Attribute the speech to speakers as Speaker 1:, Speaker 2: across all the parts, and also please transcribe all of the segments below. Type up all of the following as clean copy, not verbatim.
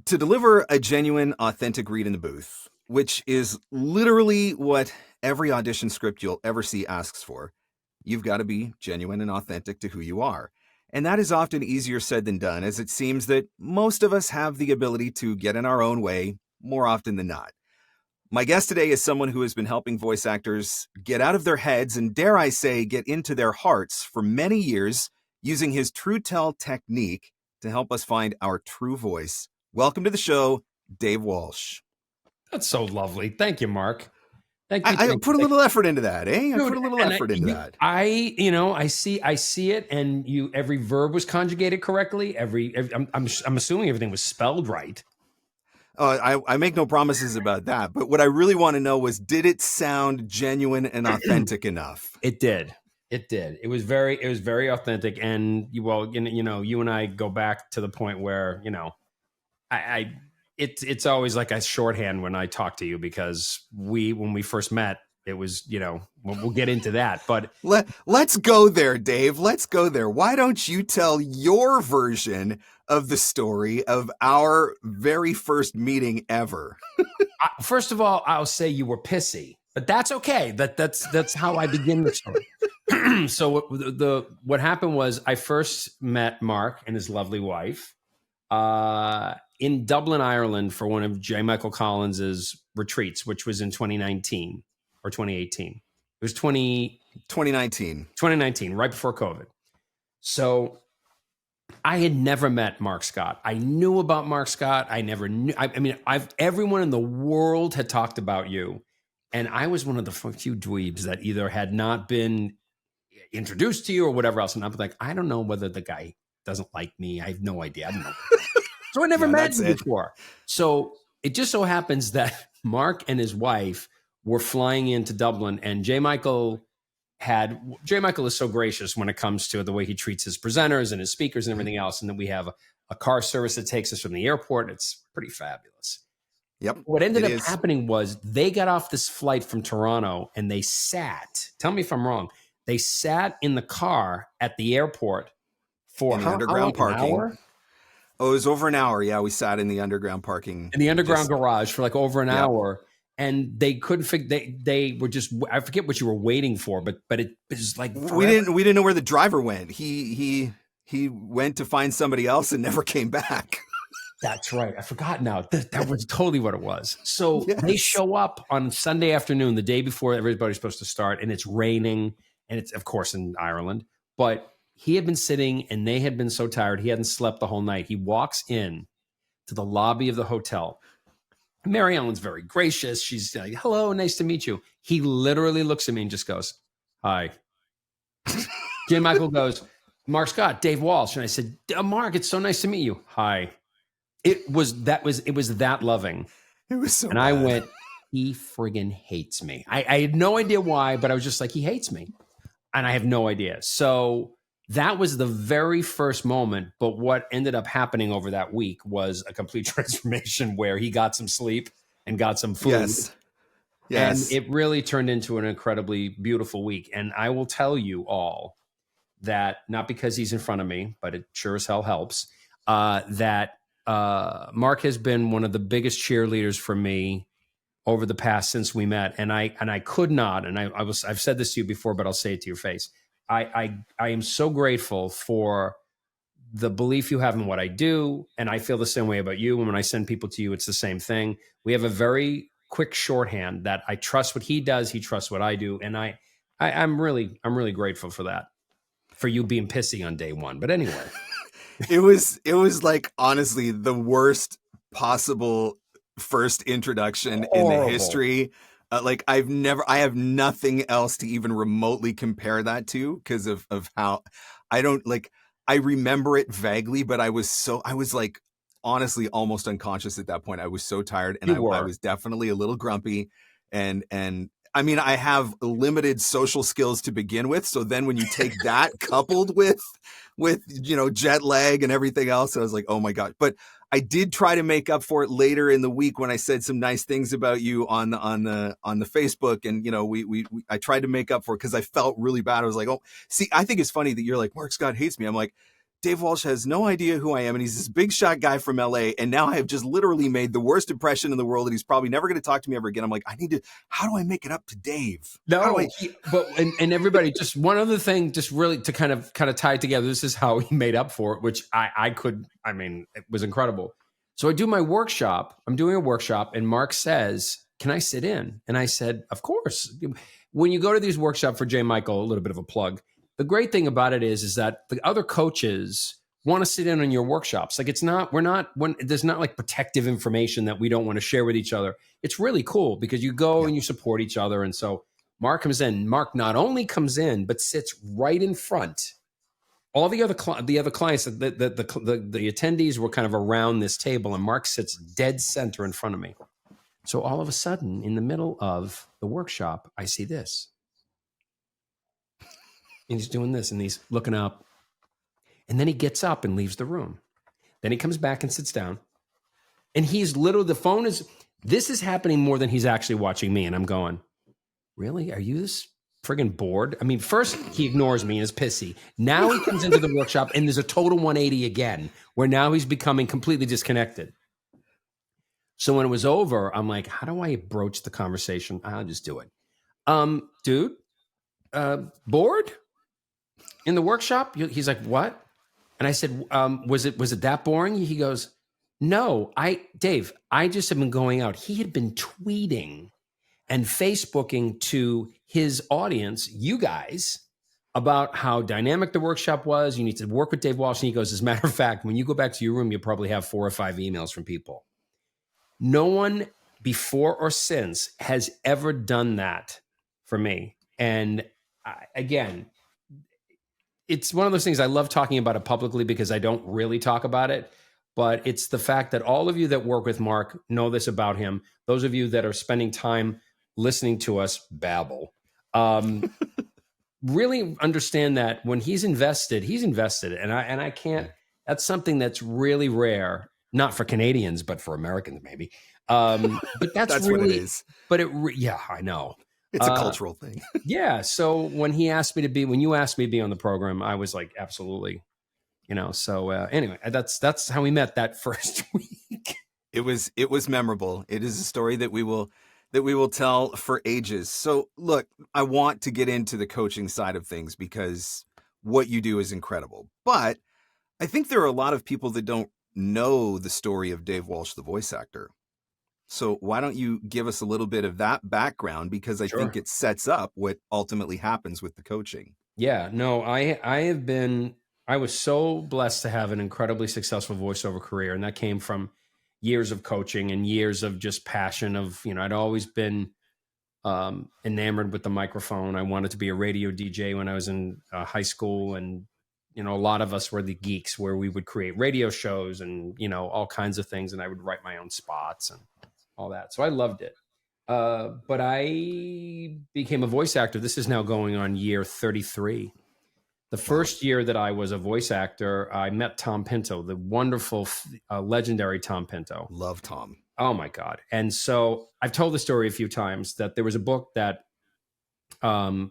Speaker 1: To deliver a genuine, authentic read in the booth, which is literally what every audition script you'll ever see asks for, you've got to be genuine and authentic to who you are. And that is often easier said than done, as it seems that most of us have the ability to get in our own way more often than not. My guest today is someone who has been helping voice actors get out of their heads and, dare I say, get into their hearts for many years using his TrueTell technique to help us find our true voice. Welcome to the show, Dave Walsh.
Speaker 2: That's so lovely. Thank you, Marc. Thank you.
Speaker 1: I put a little effort into that, eh?
Speaker 2: Dude,
Speaker 1: I put a little effort into that.
Speaker 2: I see it, and every verb was conjugated correctly. I'm assuming everything was spelled right.
Speaker 1: I make no promises about that, but what I really want to know was, did it sound genuine and authentic enough?
Speaker 2: It did. It was very authentic, and you and I go back to the point where it's always like a shorthand when I talk to you, because when we first met, it was, we'll get into that, but
Speaker 1: let's go there, Dave. Let's go there. Why don't you tell your version of the story of our very first meeting ever?
Speaker 2: First of all, I'll say you were pissy, but that's okay. That's how I begin the story. So what happened was, I first met Marc and his lovely wife in Dublin, Ireland, for one of J. Michael Collins's retreats, which was in 2019 or 2018. It was
Speaker 1: 2019.
Speaker 2: 2019, right before COVID. So I had never met Marc Scott. I knew about Marc Scott. I never knew. Everyone in the world had talked about you, and I was one of the few dweebs that either had not been introduced to you or whatever else. And I'm like, I don't know whether the guy doesn't like me. I have no idea. I don't know. So I never met him before. So it just so happens that Marc and his wife were flying into Dublin, and J. Michael is so gracious when it comes to the way he treats his presenters and his speakers and everything else. And then we have a car service that takes us from the airport. It's pretty fabulous.
Speaker 1: Yep.
Speaker 2: What ended up happening was, they got off this flight from Toronto, and they sat, tell me if I'm wrong, they sat in the car at the airport for
Speaker 1: underground parking.
Speaker 2: An hour?
Speaker 1: Oh, it was over an hour. Yeah, we sat in the underground parking.
Speaker 2: In the underground garage for like over an hour. And they couldn't figure. They were just. I forget what you were waiting for, but it was like forever.
Speaker 1: we didn't know where the driver went. He went to find somebody else and never came back.
Speaker 2: That's right. I forgot now. That was totally what it was. So They show up on Sunday afternoon, the day before everybody's supposed to start, and it's raining, and it's of course in Ireland. But he had been sitting, and they had been so tired, he hadn't slept the whole night. He walks in to the lobby of the hotel. Mary Ellen's very gracious. She's like, hello, nice to meet you. He literally looks at me and just goes, hi. J. Michael goes, Marc Scott, Dave Walsh. And I said, Marc, it's so nice to meet you. Hi. It was that loving.
Speaker 1: It was so
Speaker 2: and bad. I went, he friggin' hates me. I had no idea why, but I was just like, he hates me. And I have no idea. So that was the very first moment. But what ended up happening over that week was a complete transformation, where he got some sleep and got some food.
Speaker 1: Yes.
Speaker 2: And it really turned into an incredibly beautiful week. And I will tell you all that, not because he's in front of me, but it sure as hell helps, that Marc has been one of the biggest cheerleaders for me over the past since we met. And I could not, and I've said this to you before, but I'll say it to your face. I am so grateful for the belief you have in what I do. And I feel the same way about you. And when I send people to you, it's the same thing. We have a very quick shorthand that I trust what he does. He trusts what I do. And I'm really grateful for that, for you being pissy on day one. But anyway,
Speaker 1: it was like, honestly, the worst possible first introduction in the history. I have nothing else to even remotely compare that to, because of how I remember it vaguely, but I was like, honestly, almost unconscious at that point. I was so tired, and I was definitely a little grumpy, and I mean, I have limited social skills to begin with. So then when you take that coupled with jet lag and everything else, I was like, oh my God. But I did try to make up for it later in the week when I said some nice things about you on the Facebook, and I tried to make up for it because I felt really bad. I was like, oh, see, I think it's funny that you're like, Marc Scott hates me. I'm like, Dave Walsh has no idea who I am, and he's this big shot guy from LA, and now I have just literally made the worst impression in the world, and he's probably never going to talk to me ever again. I'm like, how do I make it up to Dave?
Speaker 2: And everybody, just one other thing, just really to kind of tie it together. This is how he made up for it, which it was incredible. So I do my workshop. I'm doing a workshop, and Marc says, "Can I sit in?" And I said, "Of course." When you go to these workshops for J. Michael, a little bit of a plug. The great thing about it is that the other coaches want to sit in on your workshops. Like there's not like protective information that we don't want to share with each other. It's really cool because you go and you support each other. And so Marc comes in. Marc not only comes in, but sits right in front. All the other clients, the attendees were kind of around this table, and Marc sits dead center in front of me. So all of a sudden, in the middle of the workshop, I see this. And he's doing this, and he's looking up. And then he gets up and leaves the room. Then he comes back and sits down. And he's literally, this is happening more than he's actually watching me. And I'm going, really? Are you this friggin' bored? I mean, first he ignores me and is pissy. Now he comes into the workshop and there's a total 180 again, where now he's becoming completely disconnected. So when it was over, I'm like, how do I broach the conversation? I'll just do it. Dude, bored? In the workshop? He's like, what? And I said, was it that boring? He goes, no, Dave, I just have been going out. He had been tweeting and Facebooking to his audience, you guys, about how dynamic the workshop was. You need to work with Dave Walsh. And he goes, as a matter of fact, when you go back to your room, you probably have 4 or 5 emails from people. No one before or since has ever done that for me. And again, it's one of those things I love talking about it publicly because I don't really talk about it, but it's the fact that all of you that work with Marc know this about him. Those of you that are spending time listening to us babble, really understand that when he's invested. And I can't, that's something that's really rare, not for Canadians, but for Americans maybe. But that's really,
Speaker 1: what it is.
Speaker 2: But I know.
Speaker 1: It's a cultural thing.
Speaker 2: Yeah. So when you asked me to be on the program, I was like, absolutely, so anyway, that's how we met that first week.
Speaker 1: It was memorable. It is a story that we will tell for ages. So look, I want to get into the coaching side of things because what you do is incredible, but I think there are a lot of people that don't know the story of Dave Walsh, the voice actor. So why don't you give us a little bit of that background? Because I think it sets up what ultimately happens with the coaching.
Speaker 2: Yeah, no, I was so blessed to have an incredibly successful voiceover career. And that came from years of coaching and years of just passion of, I'd always been enamored with the microphone. I wanted to be a radio DJ when I was in high school. And, a lot of us were the geeks where we would create radio shows and, all kinds of things. And I would write my own spots and all that. So I loved it. But I became a voice actor. This is now going on year 33. The first year that I was a voice actor, I met Tom Pinto, the wonderful, legendary Tom Pinto.
Speaker 1: Love Tom.
Speaker 2: Oh my God. And so I've told the story a few times that there was a book that an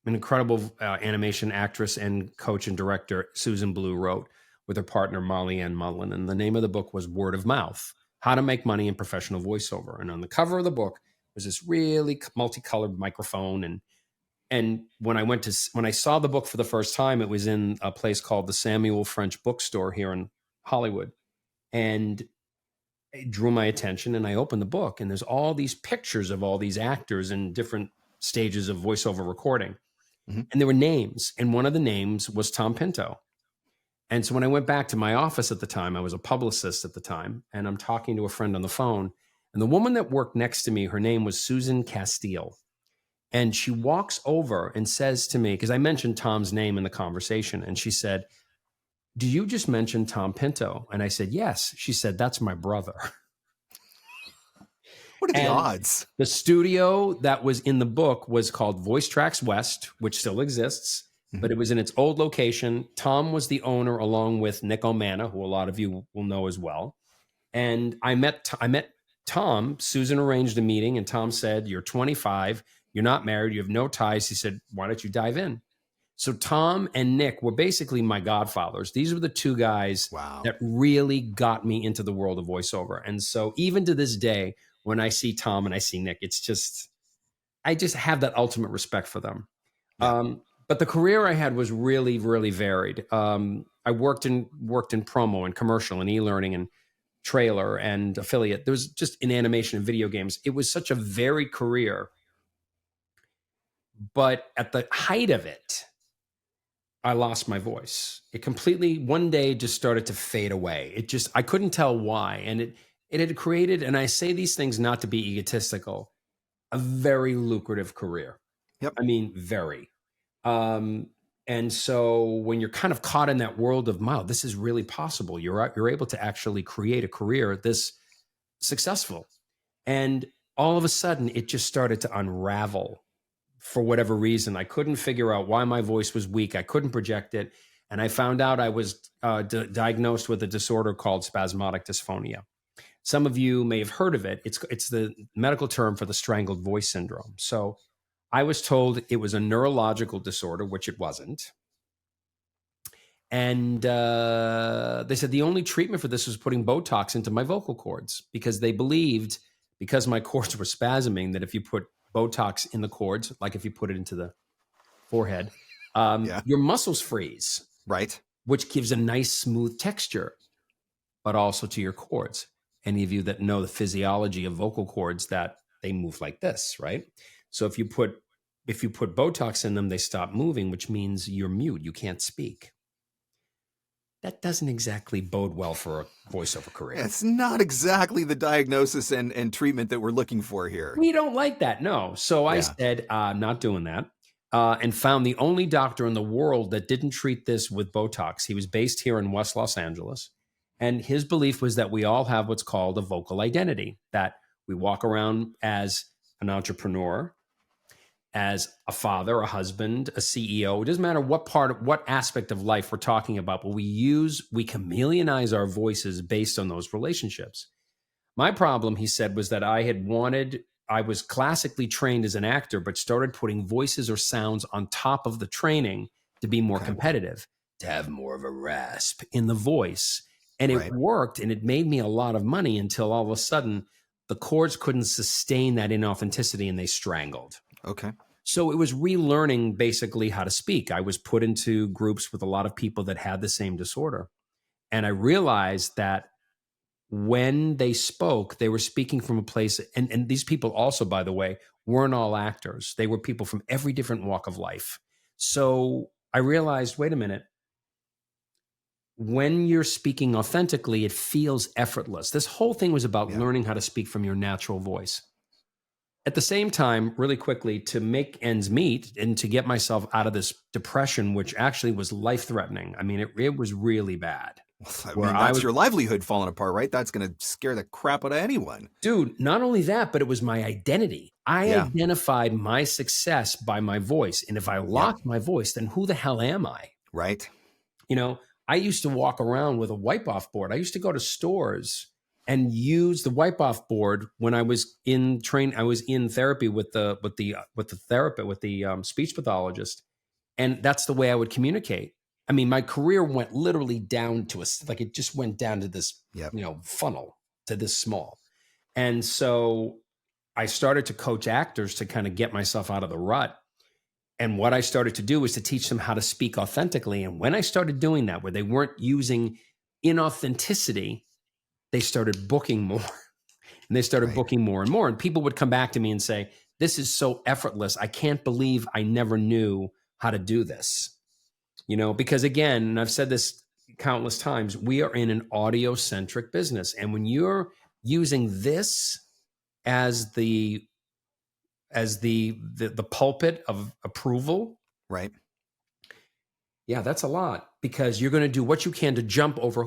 Speaker 2: incredible animation actress and coach and director, Susan Blue, wrote with her partner, Molly Ann Mullen. And the name of the book was Word of Mouth: How to Make Money in Professional Voiceover. And on the cover of the book was this really multicolored microphone. And when I saw the book for the first time, it was in a place called the Samuel French Bookstore here in Hollywood. And it drew my attention, and I opened the book, and there's all these pictures of all these actors in different stages of voiceover recording. Mm-hmm. And there were names, and one of the names was Tom Pinto. And so when I went back to my office at the time, I was a publicist at the time, and I'm talking to a friend on the phone, and the woman that worked next to me, her name was Susan Castile. And she walks over and says to me, because I mentioned Tom's name in the conversation, and she said, "Do you just mention Tom Pinto?" And I said, "Yes." She said, "That's my brother."
Speaker 1: What are the odds?
Speaker 2: The studio that was in the book was called Voice Tracks West, which still exists, but it was in its old location. Tom was the owner, along with Nick Omana, who a lot of you will know as well. And I met Tom. Susan arranged a meeting, and Tom said, "You're 25. You're not married. You have no ties." He said, "Why don't you dive in?" So Tom and Nick were basically my godfathers. These were the two guys
Speaker 1: Wow.
Speaker 2: that really got me into the world of voiceover. And so even to this day, when I see Tom and I see Nick, it's just, I just have that ultimate respect for them.
Speaker 1: Yeah.
Speaker 2: But the career I had was really, really varied. I worked in promo and commercial and e-learning and trailer and affiliate. There was just in animation and video games. It was such a varied career. But at the height of it, I lost my voice. It completely one day just started to fade away. It just, I couldn't tell why. And it had created, and I say these things not to be egotistical, a very lucrative career.
Speaker 1: Yep.
Speaker 2: I mean, very. And so when you're kind of caught in that world of, wow, this is really possible. You're able to actually create a career this successful. And all of a sudden it just started to unravel for whatever reason. I couldn't figure out why my voice was weak. I couldn't project it. And I found out I was diagnosed with a disorder called spasmodic dysphonia. Some of you may have heard of it. It's the medical term for the strangled voice syndrome. So I was told it was a neurological disorder, which it wasn't. And they said the only treatment for this was putting Botox into my vocal cords, because they believed, because my cords were spasming, that if you put Botox in the cords, like if you put it into the forehead, your muscles freeze.
Speaker 1: Right.
Speaker 2: Which gives a nice smooth texture, but also to your cords. Any of you that know the physiology of vocal cords, that they move like this, right? So if you put Botox in them, they stop moving, which means you're mute. You can't speak. That doesn't exactly bode well for a voiceover career.
Speaker 1: It's not exactly the diagnosis and treatment that we're looking for here.
Speaker 2: We don't like that, no. So I said, I'm not doing that, and found the only doctor in the world that didn't treat this with Botox. He was based here in West Los Angeles, and his belief was that we all have what's called a vocal identity, that we walk around as an entrepreneur, as a father, a husband, a CEO. It doesn't matter what aspect of life we're talking about, but we chameleonize our voices based on those relationships. My problem, he said, was that I was classically trained as an actor, but started putting voices or sounds on top of the training to be more competitive, to have more of a rasp in the voice. And it worked, and it made me a lot of money until all of a sudden the cords couldn't sustain that inauthenticity and they strangled.
Speaker 1: Okay.
Speaker 2: So it was relearning basically how to speak. I was put into groups with a lot of people that had the same disorder. And I realized that when they spoke, they were speaking from a place, and these people also, by the way, weren't all actors. They were people from every different walk of life. So I realized, wait a minute, when you're speaking authentically, it feels effortless. This whole thing was about learning how to speak from your natural voice. At the same time, really quickly, to make ends meet and to get myself out of this depression, which actually was life-threatening. I mean, it was really bad.
Speaker 1: I mean, that's your livelihood falling apart, right? That's going to scare the crap out of anyone.
Speaker 2: Dude, not only that, but it was my identity. I identified my success by my voice. And if I lost my voice, then who the hell am I?
Speaker 1: Right.
Speaker 2: You know, I used to walk around with a wipe-off board. I used to go to stores and use the wipe-off board when I was in therapy with the therapist, with the speech pathologist, and that's the way I would communicate. I mean, my career went literally down to it just went down to this, funnel, to this small, and so I started to coach actors to kind of get myself out of the rut. And what I started to do was to teach them how to speak authentically. And when I started doing that, where they weren't using inauthenticity, they started booking more, and they started booking more and more. And people would come back to me and say, this is so effortless. I can't believe I never knew how to do this. Because again, and I've said this countless times, we are in an audio-centric business. And when you're using this as the pulpit of approval,
Speaker 1: right?
Speaker 2: Yeah, that's a lot, because you're going to do what you can to jump over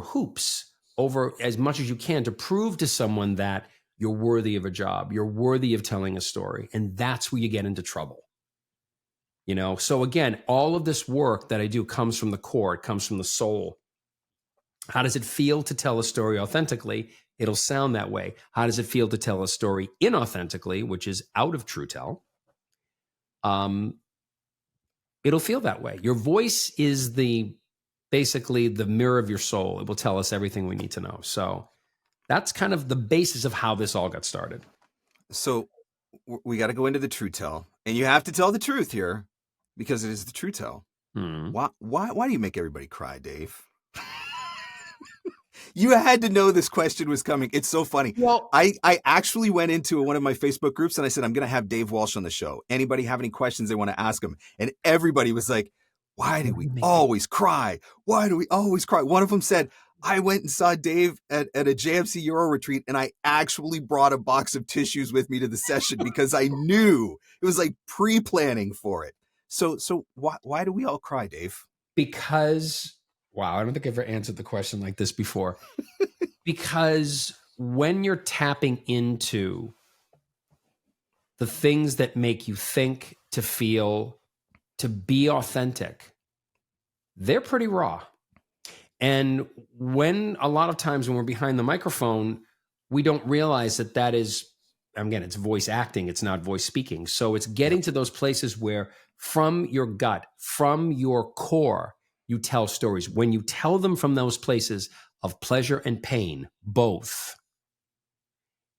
Speaker 2: hoops, over as much as you can, to prove to someone that you're worthy of a job, you're worthy of telling a story. And that's where you get into trouble. So again, all of this work that I do comes from the core, it comes from the soul. How does it feel to tell a story authentically? It'll sound that way. How does it feel to tell a story inauthentically, which is out of TrueTell? it'll feel that way. Your voice is basically the mirror of your soul. It will tell us everything we need to know. So that's kind of the basis of how this all got started.
Speaker 1: So we got to go into the TrueTell, and you have to tell the truth here because it is the TrueTell. Why do you make everybody cry, Dave? You had to know this question was coming. It's so funny.
Speaker 2: Well,
Speaker 1: I actually went into one of my Facebook groups and I said, I'm going to have Dave Walsh on the show. Anybody have any questions they want to ask him? And everybody was like, why do we always cry? Why do we always cry? One of them said, I went and saw Dave at a JMC Euro retreat, and I actually brought a box of tissues with me to the session because I knew it was like pre-planning for it. So why do we all cry, Dave?
Speaker 2: Because, wow, I don't think I've ever answered the question like this before. Because when you're tapping into the things that make you think, to feel, to be authentic, they're pretty raw. And when a lot of times when we're behind the microphone, we don't realize that is, again, it's voice acting, it's not voice speaking. So it's getting to those places where from your gut, from your core, you tell stories. When you tell them from those places of pleasure and pain, both,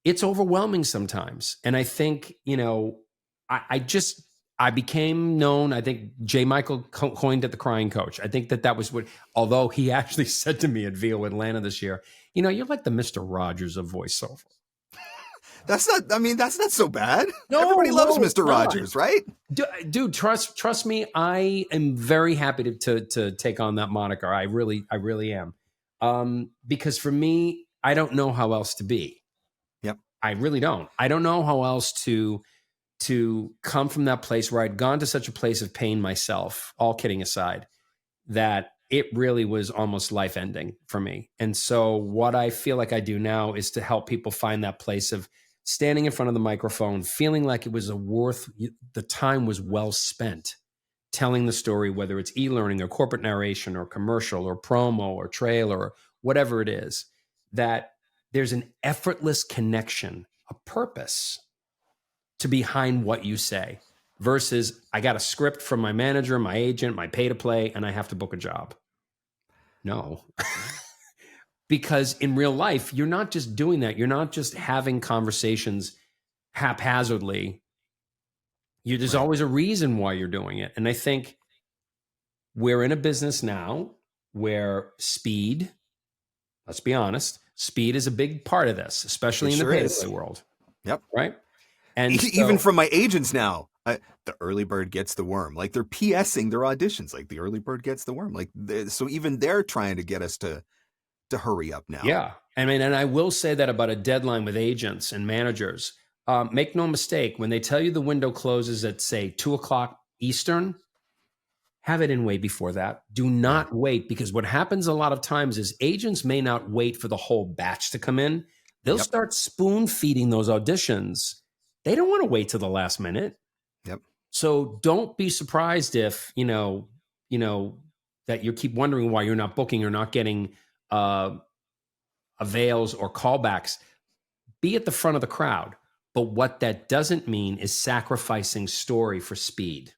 Speaker 2: it's overwhelming sometimes. And I think, I became known, I think J. Michael coined it the crying coach. I think that was what, although he actually said to me at VO Atlanta this year, you're like the Mr. Rogers of voiceover.
Speaker 1: That's not so bad. No, everybody loves Mr. Rogers, right?
Speaker 2: Dude, trust me. I am very happy to take on that moniker. I really am. Because for me, I don't know how else to be.
Speaker 1: Yep.
Speaker 2: I really don't. I don't know how else to come from that place where I'd gone to such a place of pain myself, all kidding aside, that it really was almost life-ending for me. And so what I feel like I do now is to help people find that place of standing in front of the microphone, feeling like it was the time was well spent telling the story, whether it's e-learning or corporate narration or commercial or promo or trailer or whatever it is, that there's an effortless connection, a purpose to behind what you say versus I got a script from my manager, my agent, my pay to play, and I have to book a job. No. Because in real life, you're not just doing that. You're not just having conversations haphazardly. There's always a reason why you're doing it. And I think we're in a business now where speed, let's be honest, speed is a big part of this, especially in the pay to play world.
Speaker 1: Yep.
Speaker 2: Right. And
Speaker 1: even from my agents now, the early bird gets the worm. Like they're PSing their auditions, like the early bird gets the worm. Like so, even they're trying to get us to hurry up now.
Speaker 2: Yeah, and I will say that about a deadline with agents and managers. Make no mistake, when they tell you the window closes at say 2:00 Eastern, have it in way before that. Do not wait, because what happens a lot of times is agents may not wait for the whole batch to come in. They'll start spoon feeding those auditions. They don't want to wait till the last minute.
Speaker 1: Yep.
Speaker 2: So don't be surprised if, that you keep wondering why you're not booking or not getting avails or callbacks. Be at the front of the crowd. But what that doesn't mean is sacrificing story for speed.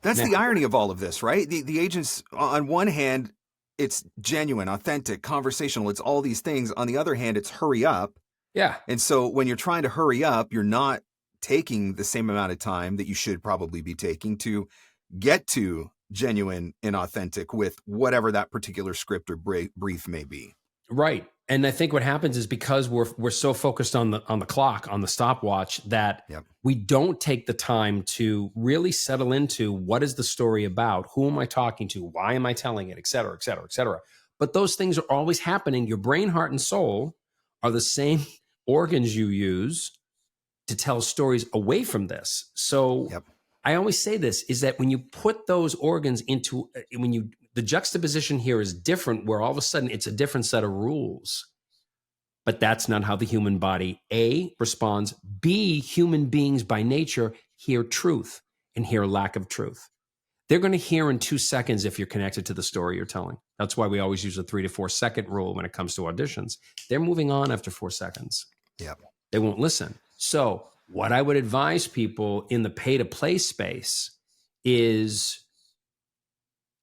Speaker 1: That's the irony of all of this, right? The agents, on one hand, it's genuine, authentic, conversational. It's all these things. On the other hand, it's hurry up.
Speaker 2: Yeah.
Speaker 1: And so when you're trying to hurry up, you're not taking the same amount of time that you should probably be taking to get to genuine and authentic with whatever that particular script or brief may be.
Speaker 2: Right. And I think what happens is because we're so focused on the clock, on the stopwatch, that we don't take the time to really settle into what is the story about, who am I talking to, why am I telling it, et cetera, et cetera, et cetera. But those things are always happening. Your brain, heart, and soul are the same organs you use to tell stories away from this. So I always say this, is that when you put those organs into, the juxtaposition here is different, where all of a sudden it's a different set of rules. But that's not how the human body, A, responds. B, human beings by nature hear truth and hear lack of truth. They're going to hear in 2 seconds if you're connected to the story you're telling. That's why we always use a 3 to 4 second rule when it comes to auditions. They're moving on after 4 seconds. They won't listen. So what I would advise people in the pay to play space is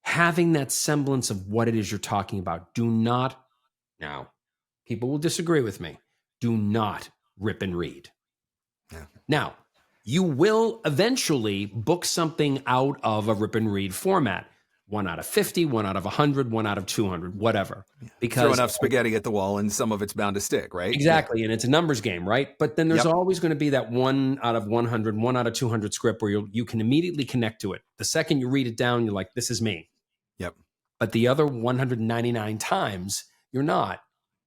Speaker 2: having that semblance of what it is you're talking about. Do not, now, people will disagree with me. Do not rip and read.
Speaker 1: Yeah.
Speaker 2: Now, you will eventually book something out of a rip and read format. 1 out of 50, 1 out of 100, 1 out of 200, whatever. Because
Speaker 1: throw enough spaghetti at the wall and some of it's bound to stick, right?
Speaker 2: Exactly. Yeah. And it's a numbers game, right? But then there's
Speaker 1: Yep.
Speaker 2: always going to be that 1 out of 100, 1 out of 200 script where you can immediately connect to it. The second you read it down, you're like, this is me.
Speaker 1: Yep.
Speaker 2: But the other 199 times, you're not.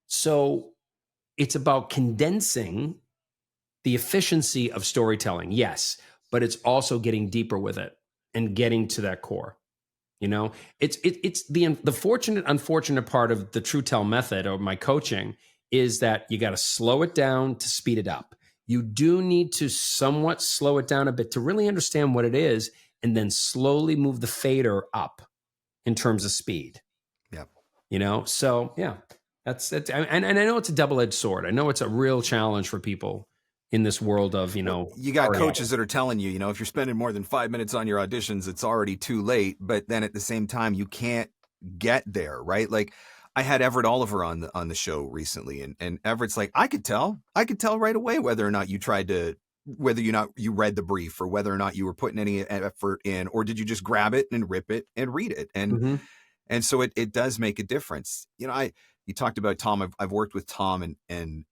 Speaker 2: So it's about condensing the efficiency of storytelling, yes, but it's also getting deeper with it and getting to that core. You know, it's the fortunate, unfortunate part of the TrueTell method or my coaching is that you got to slow it down to speed it up. You do need to somewhat slow it down a bit to really understand what it is, and then slowly move the fader up in terms of speed.
Speaker 1: Yep.
Speaker 2: You know, so yeah, that's it. And I know it's a double-edged sword. I know it's a real challenge for people in this world of, you know,
Speaker 1: you got coaches that are telling you, if you're spending more than 5 minutes on your auditions, it's already too late. But then at the same time, you can't get there, right? Like I had Everett Oliver on the show recently, and Everett's like, I could tell right away whether or not you you read the brief or whether or not you were putting any effort in, or did you just grab it and rip it and read it? And and so it does make a difference. You talked about Tom. I've worked with Tom, and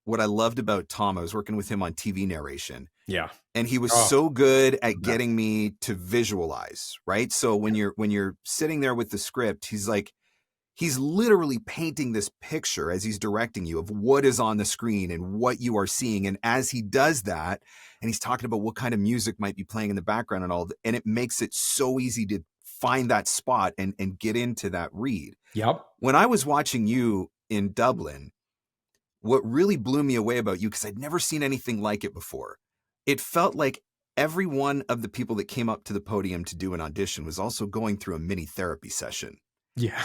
Speaker 1: what I loved about Tom, I was working with him on TV narration.
Speaker 2: Yeah.
Speaker 1: And he was so good at getting me to visualize, right? So when you're sitting there with the script, he's literally painting this picture as he's directing you of what is on the screen and what you are seeing. And as he does that, and he's talking about what kind of music might be playing in the background and all that, and it makes it so easy to find that spot and get into that read.
Speaker 2: Yep.
Speaker 1: When I was watching you in Dublin, what really blew me away about you, because I'd never seen anything like it before, it felt like every one of the people that came up to the podium to do an audition was also going through a mini therapy session.
Speaker 2: Yeah,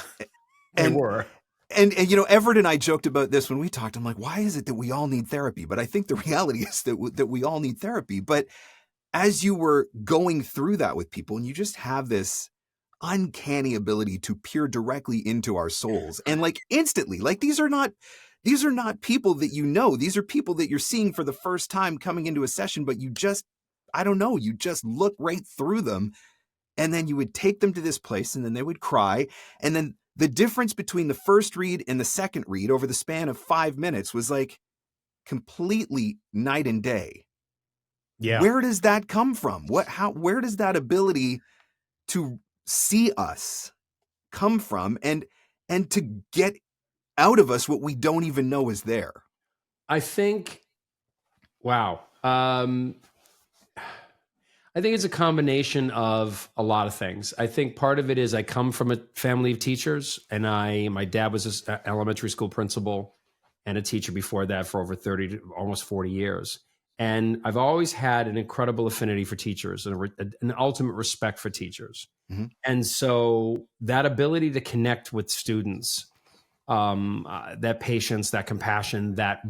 Speaker 1: they
Speaker 2: were.
Speaker 1: And Everett and I joked about this when we talked. I'm like, why is it that we all need therapy? But I think the reality is that we all need therapy. But as you were going through that with people, and you just have this uncanny ability to peer directly into our souls, and like instantly, like these are not people that these are people that you're seeing for the first time coming into a session, but you just look right through them, and then you would take them to this place, and then they would cry, and then the difference between the first read and the second read over the span of 5 minutes was like completely night and day.
Speaker 2: Yeah.
Speaker 1: Where does that come from? Where does that ability to see us come from, and to get out of us what we don't even know is there?
Speaker 2: I think, wow. I think it's a combination of a lot of things. I think part of it is I come from a family of teachers, and my dad was an elementary school principal and a teacher before that for over 30 to almost 40 years. And I've always had an incredible affinity for teachers and an ultimate respect for teachers. Mm-hmm. And so that ability to connect with students, that patience, that compassion, that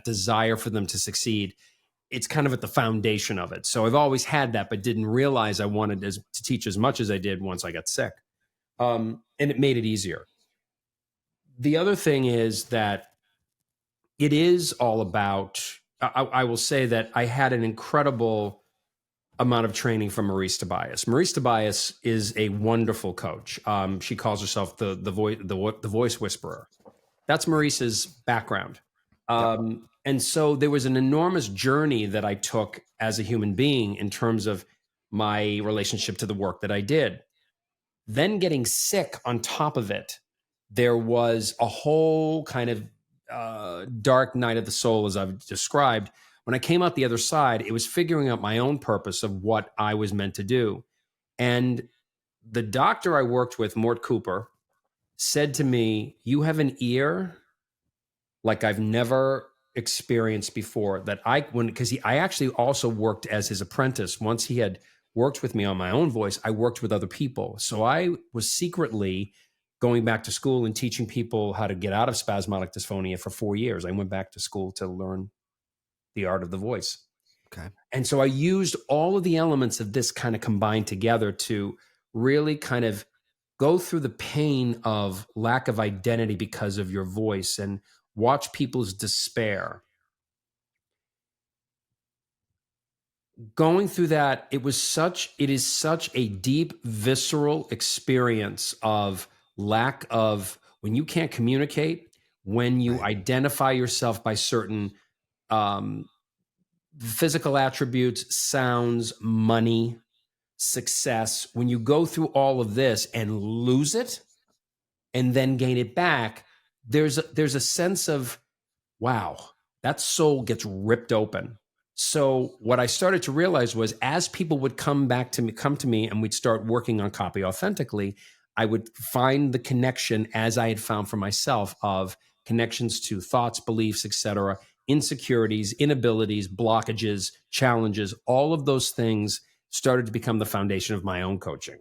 Speaker 2: desire for them to succeed, it's kind of at the foundation of it. So I've always had that, but didn't realize I wanted to teach as much as I did once I got sick. And it made it easier. The other thing is that it is all about, I will say that I had an incredible amount of training from Maurice Tobias. Maurice Tobias is a wonderful coach. She calls herself the voice whisperer. That's Maurice's background. And so there was an enormous journey that I took as a human being in terms of my relationship to the work that I did. Then getting sick on top of it, there was a whole kind of dark night of the soul, as I've described. When I came out the other side, it was figuring out my own purpose of what I was meant to do. And the doctor I worked with, Mort Cooper, said to me, "You have an ear like I've never experienced before." Because I actually also worked as his apprentice. Once he had worked with me on my own voice, I worked with other people. So I was secretly going back to school and teaching people how to get out of spasmodic dysphonia for 4 years. I went back to school to learn the art of the voice.
Speaker 1: Okay.
Speaker 2: And so I used all of the elements of this kind of combined together to really kind of go through the pain of lack of identity because of your voice and watch people's despair. Going through that, it is such a deep, visceral experience of lack of, when you can't communicate, when you identify yourself by certain physical attributes, sounds, money, success, when you go through all of this and lose it and then gain it back, there's a sense of, wow, that soul gets ripped open. So what I started to realize was, as people would come to me and we'd start working on copy authentically, I would find the connection, as I had found for myself, of connections to thoughts, beliefs, etc., insecurities, inabilities, blockages, challenges. All of those things started to become the foundation of my own coaching.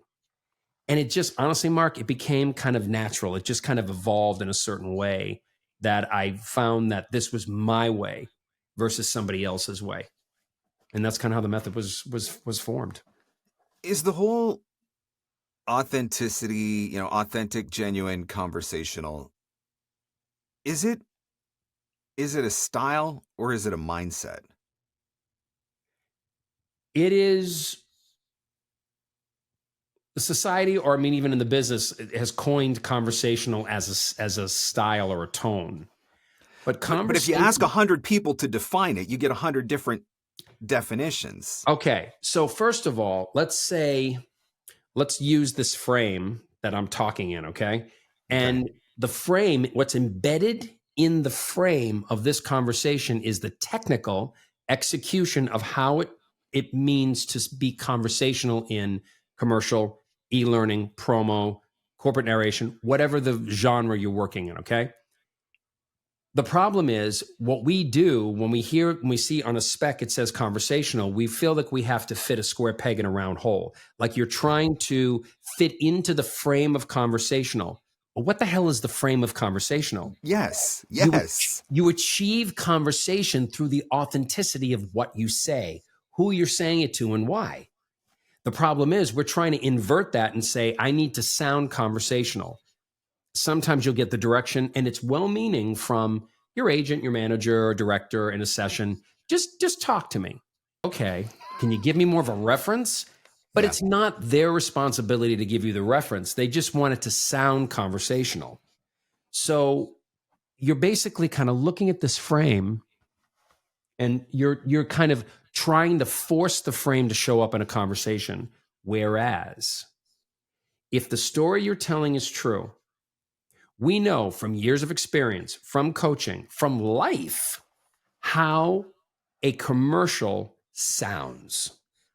Speaker 2: And it just, honestly, Marc, it became kind of natural. It just kind of evolved in a certain way that I found that this was my way versus somebody else's way. And that's kind of how the method was formed.
Speaker 1: Is the whole authenticity, authentic, genuine, conversational, is it a style or is it a mindset?
Speaker 2: It is, the society, or I mean, even in the business, it has coined conversational as a style or a tone. But
Speaker 1: if you ask 100 people to define it, you get 100 different definitions.
Speaker 2: Okay. So first of all, let's use this frame that I'm talking in, okay? And the frame, what's embedded in the frame of this conversation is the technical execution of how it means to be conversational in commercial, e-learning, promo, corporate narration, whatever the genre you're working in, okay? The problem is, what we do when we see on a spec it says conversational, we feel like we have to fit a square peg in a round hole. Like you're trying to fit into the frame of conversational. But what the hell is the frame of conversational?
Speaker 1: Yes.
Speaker 2: You achieve conversation through the authenticity of what you say, who you're saying it to, and why. The problem is, we're trying to invert that and say, I need to sound conversational. Sometimes you'll get the direction, and it's well-meaning, from your agent, your manager, or director in a session. Just talk to me. Okay. Can you give me more of a reference? But it's not their responsibility to give you the reference. They just want it to sound conversational. So you're basically kind of looking at this frame, and you're kind of trying to force the frame to show up in a conversation. Whereas if the story you're telling is true, we know from years of experience, from coaching, from life, how a commercial sounds,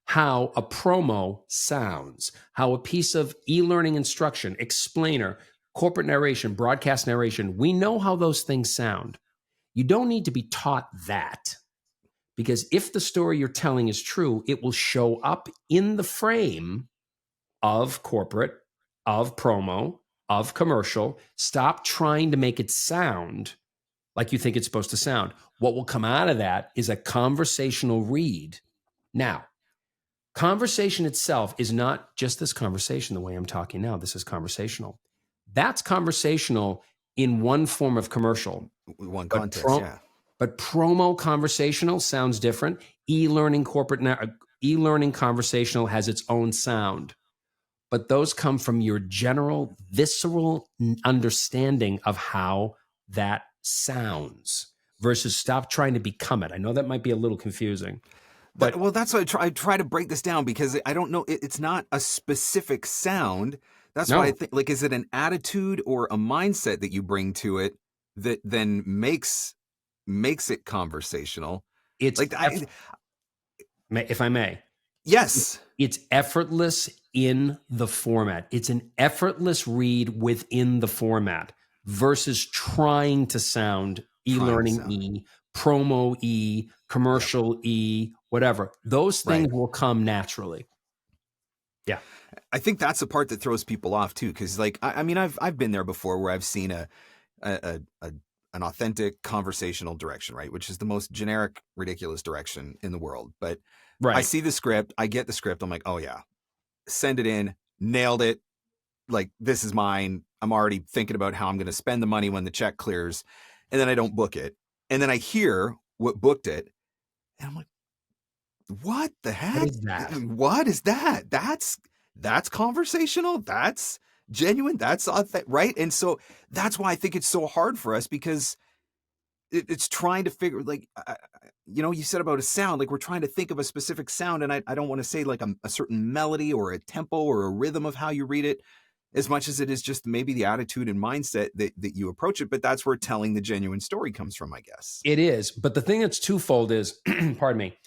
Speaker 2: how a promo sounds, how a piece of e-learning instruction, explainer, corporate narration, broadcast narration, we know how those things sound. You don't need to be taught that, because if the story you're telling is true, it will show up in the frame of corporate, of promo, of commercial. Stop trying to make it sound like you think it's supposed to sound. What will come out of that is a conversational read. Now, conversation itself is not just this conversation the way I'm talking now. This is conversational. That's conversational in one form of commercial.
Speaker 1: One context,
Speaker 2: But promo conversational sounds different. E-learning conversational has its own sound. But those come from your general visceral understanding of how that sounds, versus stop trying to become it. I know that might be a little confusing. But
Speaker 1: well, that's why I try to break this down, because I don't know. It's not a specific sound. That's why I think, like, is it an attitude or a mindset that you bring to it that then makes it conversational?
Speaker 2: It's
Speaker 1: like,
Speaker 2: if I may.
Speaker 1: Yes.
Speaker 2: It's effortless in the format. It's an effortless read within the format versus trying to sound e-learning E, promo E, commercial E, whatever. Those things will come naturally. Yeah.
Speaker 1: I think that's the part that throws people off too. Cause like, I mean, I've been there before where I've seen an authentic conversational direction, right? Which is the most generic, ridiculous direction in the world. But I see the script, I get the script. I'm like, oh yeah, send it in, nailed it. like, this is mine. I'm already thinking about how I'm going to spend the money when the check clears. And then I don't book it. And then I hear what booked it. And I'm like, what the
Speaker 2: What
Speaker 1: heck?
Speaker 2: is that?
Speaker 1: What is that? That's conversational. That's genuine. That's right. And so that's why I think it's so hard for us, because it's trying to figure, like, you said about a sound, like we're trying to think of a specific sound. And I don't want to say like a certain melody or a tempo or a rhythm of how you read it, as much as it is just maybe the attitude and mindset that you approach it. But that's where telling the genuine story comes from, I guess.
Speaker 2: It is. But the thing that's twofold is, pardon me,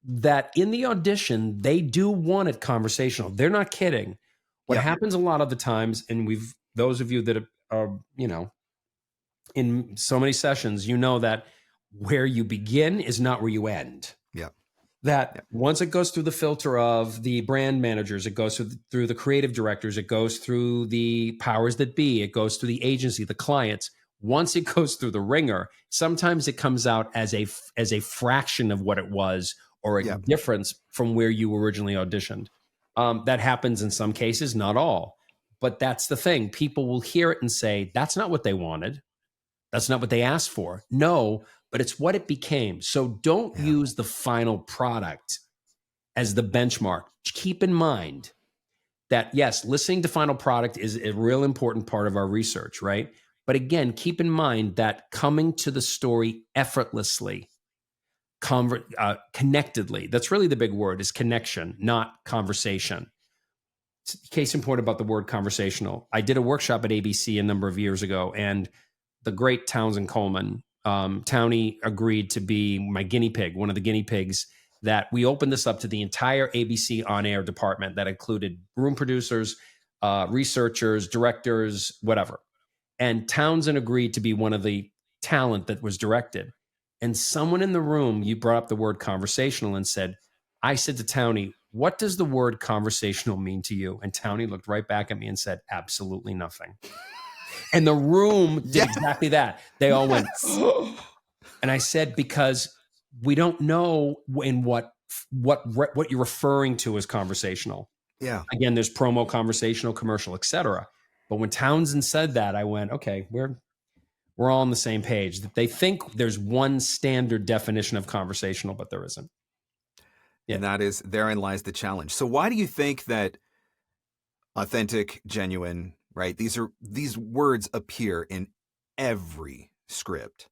Speaker 2: that in the audition, they do want it conversational. They're not kidding. What happens a lot of the times, and those of you that are, in so many sessions, that where you begin is not where you end.
Speaker 1: Yeah.
Speaker 2: That once it goes through the filter of the brand managers, it goes through the creative directors, it goes through the powers that be, it goes through the agency, the clients. Once it goes through the ringer, sometimes it comes out as a fraction of what it was, or a difference from where you originally auditioned. That happens in some cases, not all. But that's the thing. People will hear it and say, that's not what they wanted. That's not what they asked for. No, but it's what it became. So don't use the final product as the benchmark. Keep in mind that, yes, listening to final product is a real important part of our research, right? But again, keep in mind that coming to the story effortlessly, connectedly, that's really the big word, is connection, not conversation. Case in point about the word conversational. I did a workshop at ABC a number of years ago, and the great Townsend Coleman, Townie agreed to be my guinea pig, one of the guinea pigs, that we opened this up to the entire ABC on-air department that included room producers, researchers, directors, whatever. And Townsend agreed to be one of the talent that was directed. And someone in the room, you brought up the word conversational and said, I said to Townie, what does the word conversational mean to you? And Townie looked right back at me and said, absolutely nothing. And the room did exactly that. They all went, oh. And I said, because we don't know in what you're referring to as conversational.
Speaker 1: Yeah.
Speaker 2: Again, there's promo, conversational, commercial, etc. But when Townsend said that, I went, okay, we're all on the same page. That they think there's one standard definition of conversational, but there isn't.
Speaker 1: Yeah. And that is, therein lies the challenge. So why do you think that authentic, genuine, right? These words appear in every script.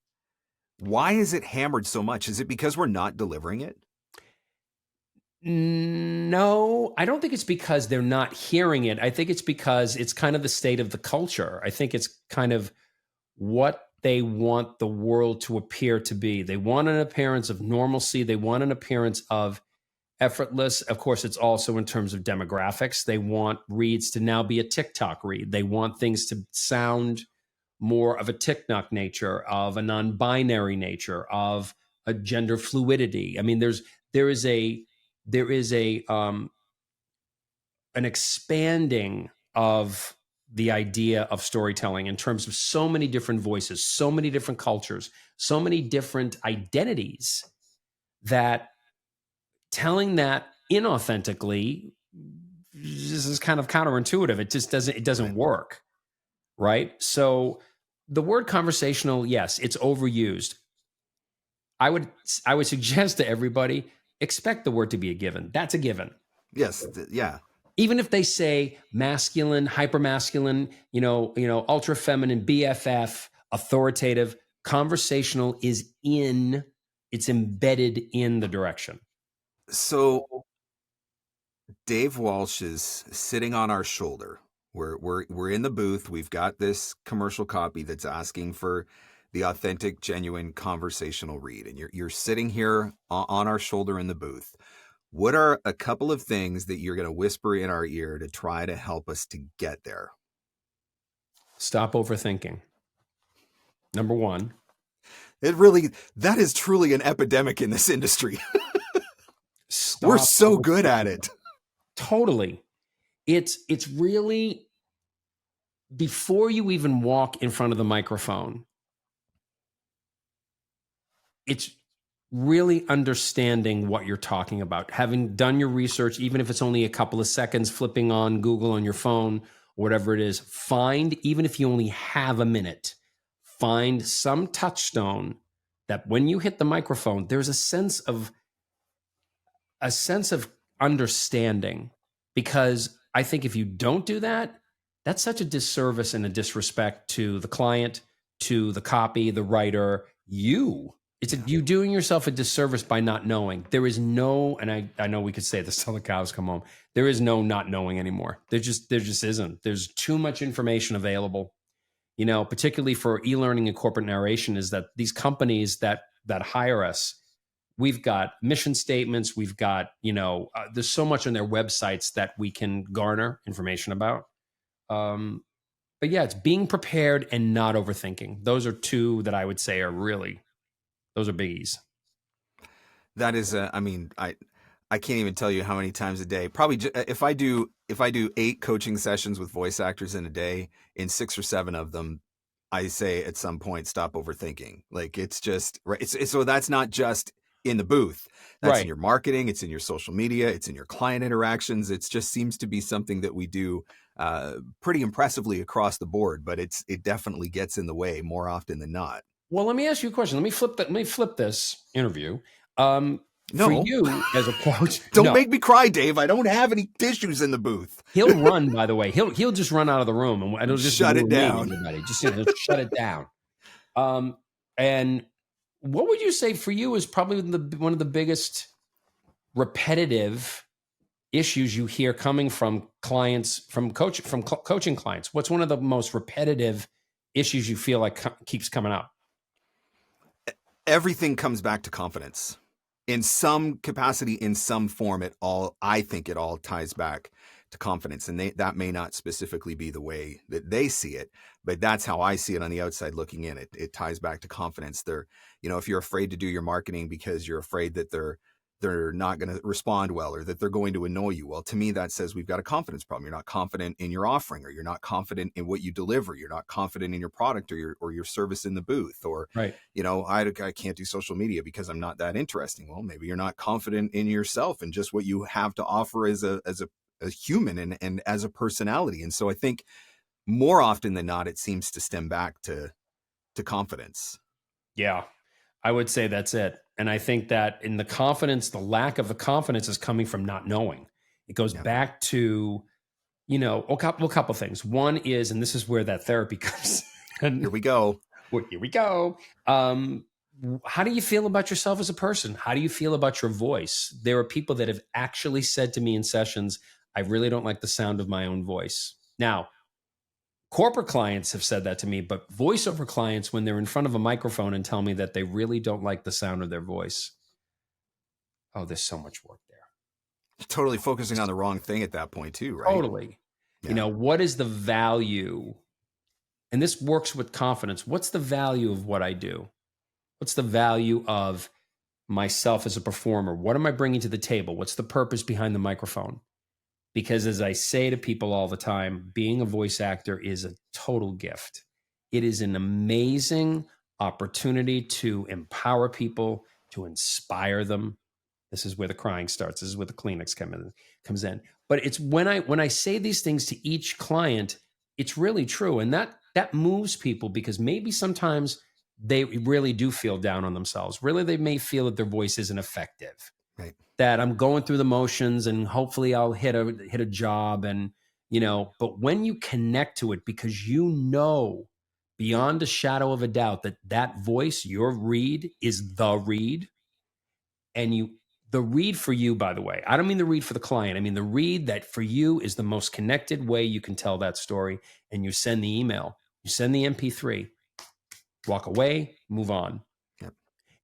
Speaker 1: Why is it hammered so much? Is it because we're not delivering it?
Speaker 2: No, I don't think it's because they're not hearing it. I think it's because it's kind of the state of the culture. I think it's kind of what they want the world to appear to be. They want an appearance of normalcy. They want an appearance of effortless. Of course, it's also in terms of demographics. They want reads to now be a TikTok read. They want things to sound more of a TikTok nature, of a non-binary nature, of a gender fluidity. I mean, there is an expanding of the idea of storytelling in terms of so many different voices, so many different cultures, so many different identities, that telling that inauthentically, this is kind of counterintuitive. It just doesn't work. Right. So the word conversational, yes, it's overused. I would suggest to everybody, expect the word to be a given. That's a given.
Speaker 1: Yes. Yeah.
Speaker 2: Even if they say masculine, hypermasculine, ultra feminine, BFF, authoritative, conversational it's embedded in the direction.
Speaker 1: So Dave Walsh is sitting on our shoulder. We're in the booth. We've got this commercial copy that's asking for the authentic, genuine conversational read. And you're sitting here on our shoulder in the booth. What are a couple of things that you're going to whisper in our ear to try to help us to get there?
Speaker 2: Stop overthinking. Number one.
Speaker 1: That is truly an epidemic in this industry. We're so good at it.
Speaker 2: Totally. It's really, before you even walk in front of the microphone, it's really understanding what you're talking about, having done your research, even if it's only a couple of seconds, flipping on Google on your phone, whatever it is, even if you only have a minute, find some touchstone that when you hit the microphone, there's a sense of understanding. Because I think if you don't do that, that's such a disservice and a disrespect to the client, to the copy, the writer, you. You doing yourself a disservice by not knowing. There is no, and I know we could say this till the cows come home. There is no not knowing anymore. There just isn't. There's too much information available. Particularly for e-learning and corporate narration, is that these companies that hire us, we've got mission statements. We've got, there's so much on their websites that we can garner information about. But yeah, it's being prepared and not overthinking. Those are two that I would say are really, those are biggies.
Speaker 1: That is, I can't even tell you how many times a day. Probably if I do 8 coaching sessions with voice actors in a day, in 6 or 7 of them, I say at some point, stop overthinking. Like, it's just right. So that's not just in the booth. That's
Speaker 2: Right.
Speaker 1: in your marketing. It's in your social media. It's in your client interactions. It just seems to be something that we do pretty impressively across the board, but it definitely gets in the way more often than not.
Speaker 2: Well, let me ask you a question. Let me flip this interview.
Speaker 1: No.
Speaker 2: For you as a coach,
Speaker 1: Don't make me cry, Dave. I don't have any tissues in the booth.
Speaker 2: He'll run, by the way. He'll just run out of the room and it'll just
Speaker 1: shut it down.
Speaker 2: Everybody. Just shut it down. And what would you say for you is probably one of the biggest repetitive issues you hear coming from clients, from coaching clients? What's one of the most repetitive issues you feel like keeps coming up?
Speaker 1: Everything comes back to confidence. In some capacity, in some form, I think it all ties back to confidence. And that may not specifically be the way that they see it, but that's how I see it on the outside looking in. It ties back to confidence. If you're afraid to do your marketing because you're afraid that they're not going to respond well, or that they're going to annoy you. Well, to me, that says we've got a confidence problem. You're not confident in your offering, or you're not confident in what you deliver. You're not confident in your product or your service in the booth, or,
Speaker 2: right.
Speaker 1: I can't do social media because I'm not that interesting. Well, maybe you're not confident in yourself and just what you have to offer as a human and as a personality. And so I think more often than not, it seems to stem back to confidence.
Speaker 2: Yeah, I would say that's it. And I think that in the lack of the confidence is coming from not knowing. It goes back to, a couple things. One is, and this is where that therapy comes.
Speaker 1: Here we go.
Speaker 2: Here we go. How do you feel about yourself as a person? How do you feel about your voice? There are people that have actually said to me in sessions, I really don't like the sound of my own voice. Now, corporate clients have said that to me, but voiceover clients, when they're in front of a microphone and tell me that they really don't like the sound of their voice, oh, there's so much work there.
Speaker 1: Totally focusing on the wrong thing at that point too, right?
Speaker 2: Totally. Yeah. What is the value? And this works with confidence. What's the value of what I do? What's the value of myself as a performer? What am I bringing to the table? What's the purpose behind the microphone? Because as I say to people all the time, being a voice actor is a total gift. It is an amazing opportunity to empower people, to inspire them. This is where the crying starts. This is where the Kleenex comes in. But it's when I say these things to each client, it's really true. And that moves people, because maybe sometimes they really do feel down on themselves. Really, they may feel that their voice isn't effective.
Speaker 1: Right.
Speaker 2: That I'm going through the motions and hopefully I'll hit a job, and but when you connect to it, because beyond a shadow of a doubt that voice, your read, is the read, and the read for you, by the way, I don't mean the read for the client. I mean the read that for you is the most connected way you can tell that story. And you send the email, you send the MP3, walk away, move on.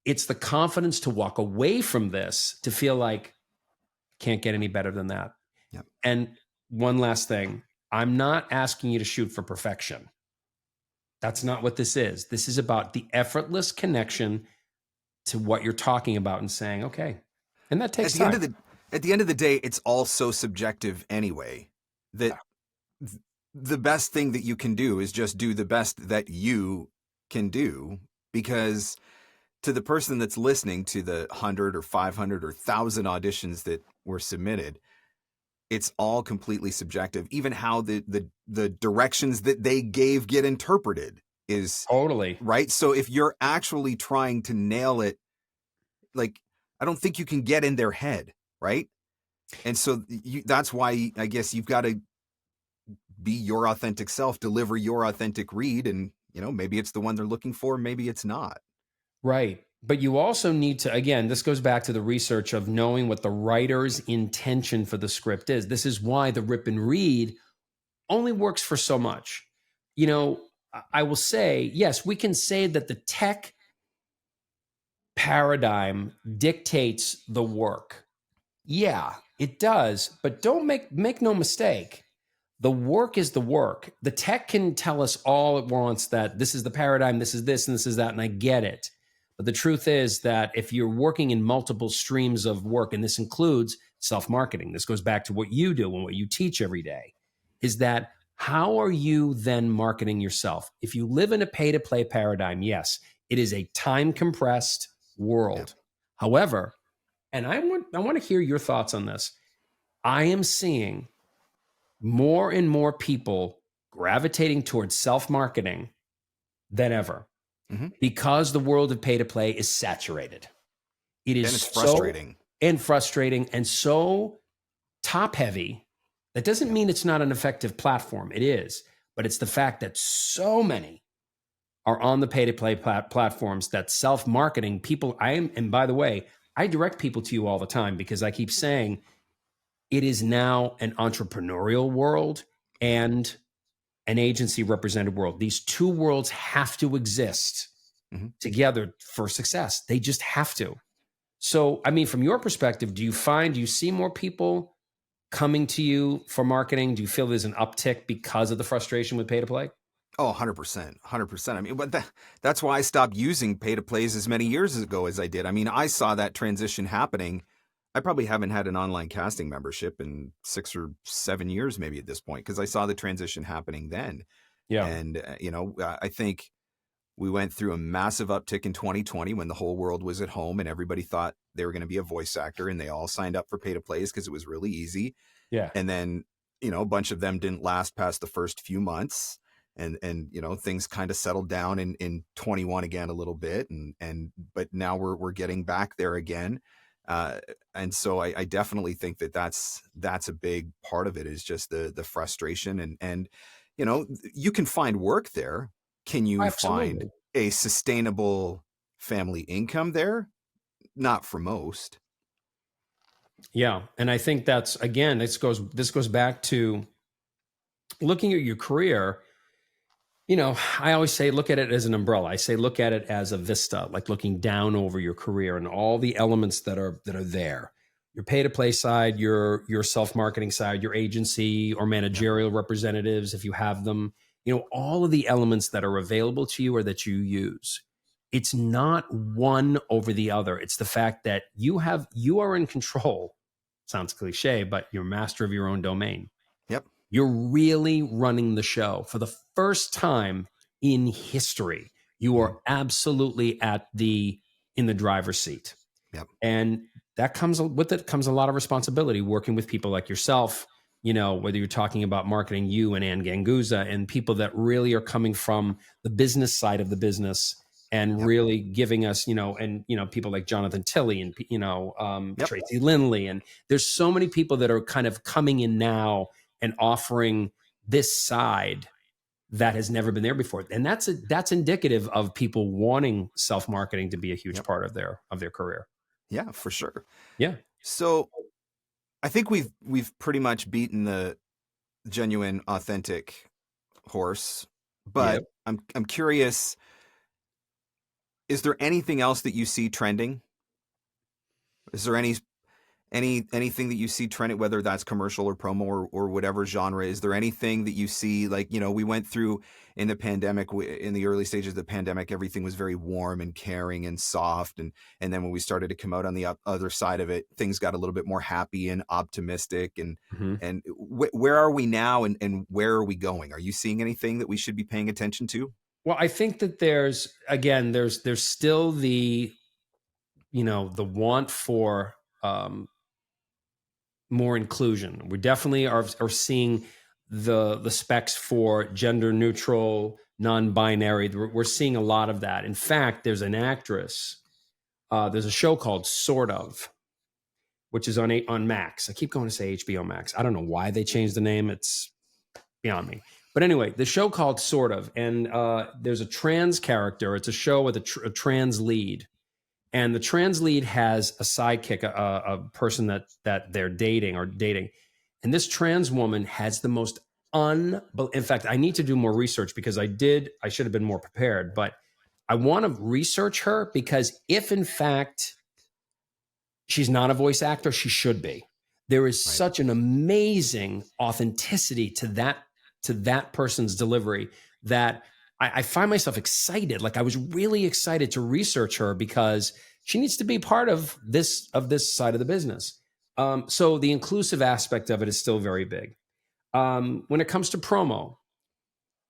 Speaker 2: It's the confidence to walk away from this, to feel like can't get any better than that.
Speaker 1: Yep.
Speaker 2: And one last thing, I'm not asking you to shoot for perfection. That's not what this is. This is about the effortless connection to what you're talking about and saying, okay. And that takes time.
Speaker 1: At the end of the day, it's all so subjective anyway, that the best thing that you can do is just do the best that you can do, because to the person that's listening to the 100 or 500 or 1,000 auditions that were submitted, it's all completely subjective. Even how the directions that they gave get interpreted is
Speaker 2: Totally
Speaker 1: right. So if you're actually trying to nail it, like, I don't think you can get in their head, right? And so that's why I guess you've got to be your authentic self, deliver your authentic read, and maybe it's the one they're looking for, maybe it's not.
Speaker 2: right. But you also need to, again, this goes back to the research of knowing what the writer's intention for the script is. This is why the rip and read only works for so much. I will say, yes, we can say that the tech paradigm dictates the work. Yeah, it does. But don't make no mistake. The work is the work. The tech can tell us all at once that this is the paradigm, this is this, and this is that, and I get it. But the truth is that if you're working in multiple streams of work, and this includes self-marketing, this goes back to what you do and what you teach every day, is that how are you then marketing yourself? If you live in a pay-to-play paradigm, yes, it is a time-compressed world. Yeah. However, and I want to hear your thoughts on this. I am seeing more and more people gravitating towards self-marketing than ever because the world of pay-to-play is saturated. It is
Speaker 1: frustrating.
Speaker 2: Frustrating and so top-heavy. That doesn't mean it's not an effective platform. It is. But it's the fact that so many are on the pay-to-play platforms that self-marketing people, and by the way, I direct people to you all the time because I keep saying it is now an entrepreneurial world and an agency represented world. These two worlds have to exist together for success. They just have to. So, I mean, from your perspective, do you see more people coming to you for marketing? Do you feel there's an uptick because of the frustration with pay to play?
Speaker 1: Oh, 100%. 100%. I mean, but that's why I stopped using pay to plays as many years ago as I did. I mean, I saw that transition happening. I probably haven't had an online casting membership in 6 or 7 years, maybe at this point, because I saw the transition happening then. Yeah. And, I think we went through a massive uptick in 2020 when the whole world was at home and everybody thought they were going to be a voice actor and they all signed up for pay to plays because it was really easy. Yeah. And then, a bunch of them didn't last past the first few months. And things kind of settled down in 21 again a little bit. But now we're getting back there again. And so I definitely think that's a big part of it, is just the frustration and you can find work there. Can you find a sustainable family income there? Not for most.
Speaker 2: Yeah. And I think that's, again, this goes back to looking at your career. I always say, look at it as an umbrella. I say, look at it as a vista, like looking down over your career and all the elements that are there. Your pay to play side, your self-marketing side, your agency or managerial representatives, if you have them, all of the elements that are available to you or that you use. It's not one over the other. It's the fact that you are in control. Sounds cliche, but you're master of your own domain.
Speaker 1: Yep.
Speaker 2: You're really running the show. For the first time in history, you are absolutely in the driver's seat.
Speaker 1: Yep.
Speaker 2: And that comes with it comes a lot of responsibility, working with people like yourself, whether you're talking about marketing, you and Ann Ganguza, and people that really are coming from the business side of the business and really giving us, people like Jonathan Tilley and, Tracy Lindley. And there's so many people that are kind of coming in now and offering this side that has never been there before. And that's indicative of people wanting self-marketing to be a huge part of their career.
Speaker 1: Yeah, for sure.
Speaker 2: Yeah.
Speaker 1: So I think we've pretty much beaten the genuine, authentic horse, but I'm curious, is there anything else that you see trending? Is there anything that you see trending, whether that's commercial or promo or whatever genre? Is there anything that you see, like, we went through in the pandemic, in the early stages of the pandemic, everything was very warm and caring and soft. And then when we started to come out on the other side of it, things got a little bit more happy and optimistic. And where are we now and where are we going? Are you seeing anything that we should be paying attention to?
Speaker 2: Well, I think that there's still the, the want for more inclusion. We definitely are seeing the specs for gender neutral, non-binary. We're seeing a lot of that. In fact, there's an actress. There's a show called Sort of, which is on Max. I keep going to say HBO Max. I don't know why they changed the name. It's beyond me. But anyway, the show called Sort of, and there's a trans character. It's a show with a trans lead, and the trans lead has a sidekick, a person that they're dating, and this trans woman has the most in fact, I need to do more research because I should have been more prepared, but I want to research her because if in fact she's not a voice actor, she should be. There is such an amazing authenticity to that person's delivery that I find myself excited. Like I was really excited to research her because she needs to be part of this side of the business. So the inclusive aspect of it is still very big. When it comes to promo,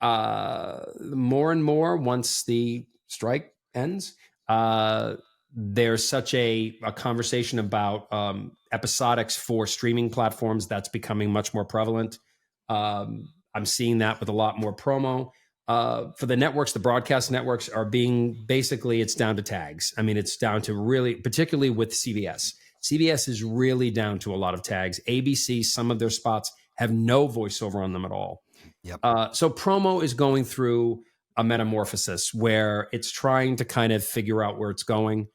Speaker 2: more and more once the strike ends, there's such a conversation about episodics for streaming platforms that's becoming much more prevalent. I'm seeing that with a lot more promo. For the networks, the broadcast networks are being basically, it's down to tags. I mean, it's down to really, particularly with CBS. CBS is really down to a lot of tags. ABC, some of their spots have no voiceover on them at all.
Speaker 1: Yep.
Speaker 2: So promo is going through a metamorphosis where it's trying to kind of figure out where it's going.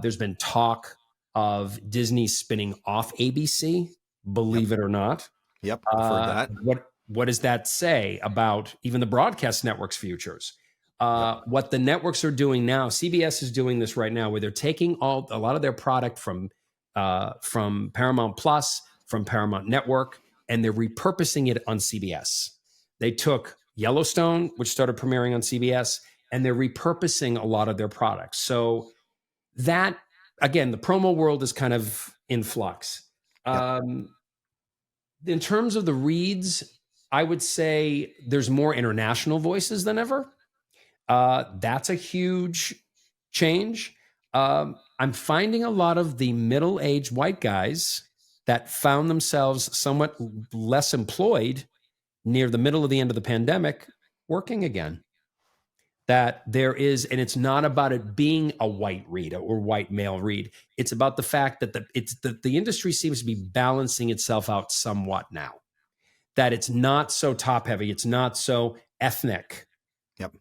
Speaker 2: There's been talk of Disney spinning off ABC, believe it or not.
Speaker 1: Yep, I've heard that.
Speaker 2: What does that say about even the broadcast network's futures? What the networks are doing now, CBS is doing this right now, where they're taking a lot of their product from Paramount Plus, from Paramount Network, and they're repurposing it on CBS. They took Yellowstone, which started premiering on CBS, and they're repurposing a lot of their products. So that, again, the promo world is kind of in flux. In terms of the reads, I would say there's more international voices than ever. That's a huge change. I'm finding a lot of the middle-aged white guys that found themselves somewhat less employed near the middle of the end of the pandemic working again. That there is, and it's not about it being a white read or white male read. It's about the fact that the industry seems to be balancing itself out somewhat now. That it's not so top heavy. It's not so ethnic.
Speaker 1: Yep.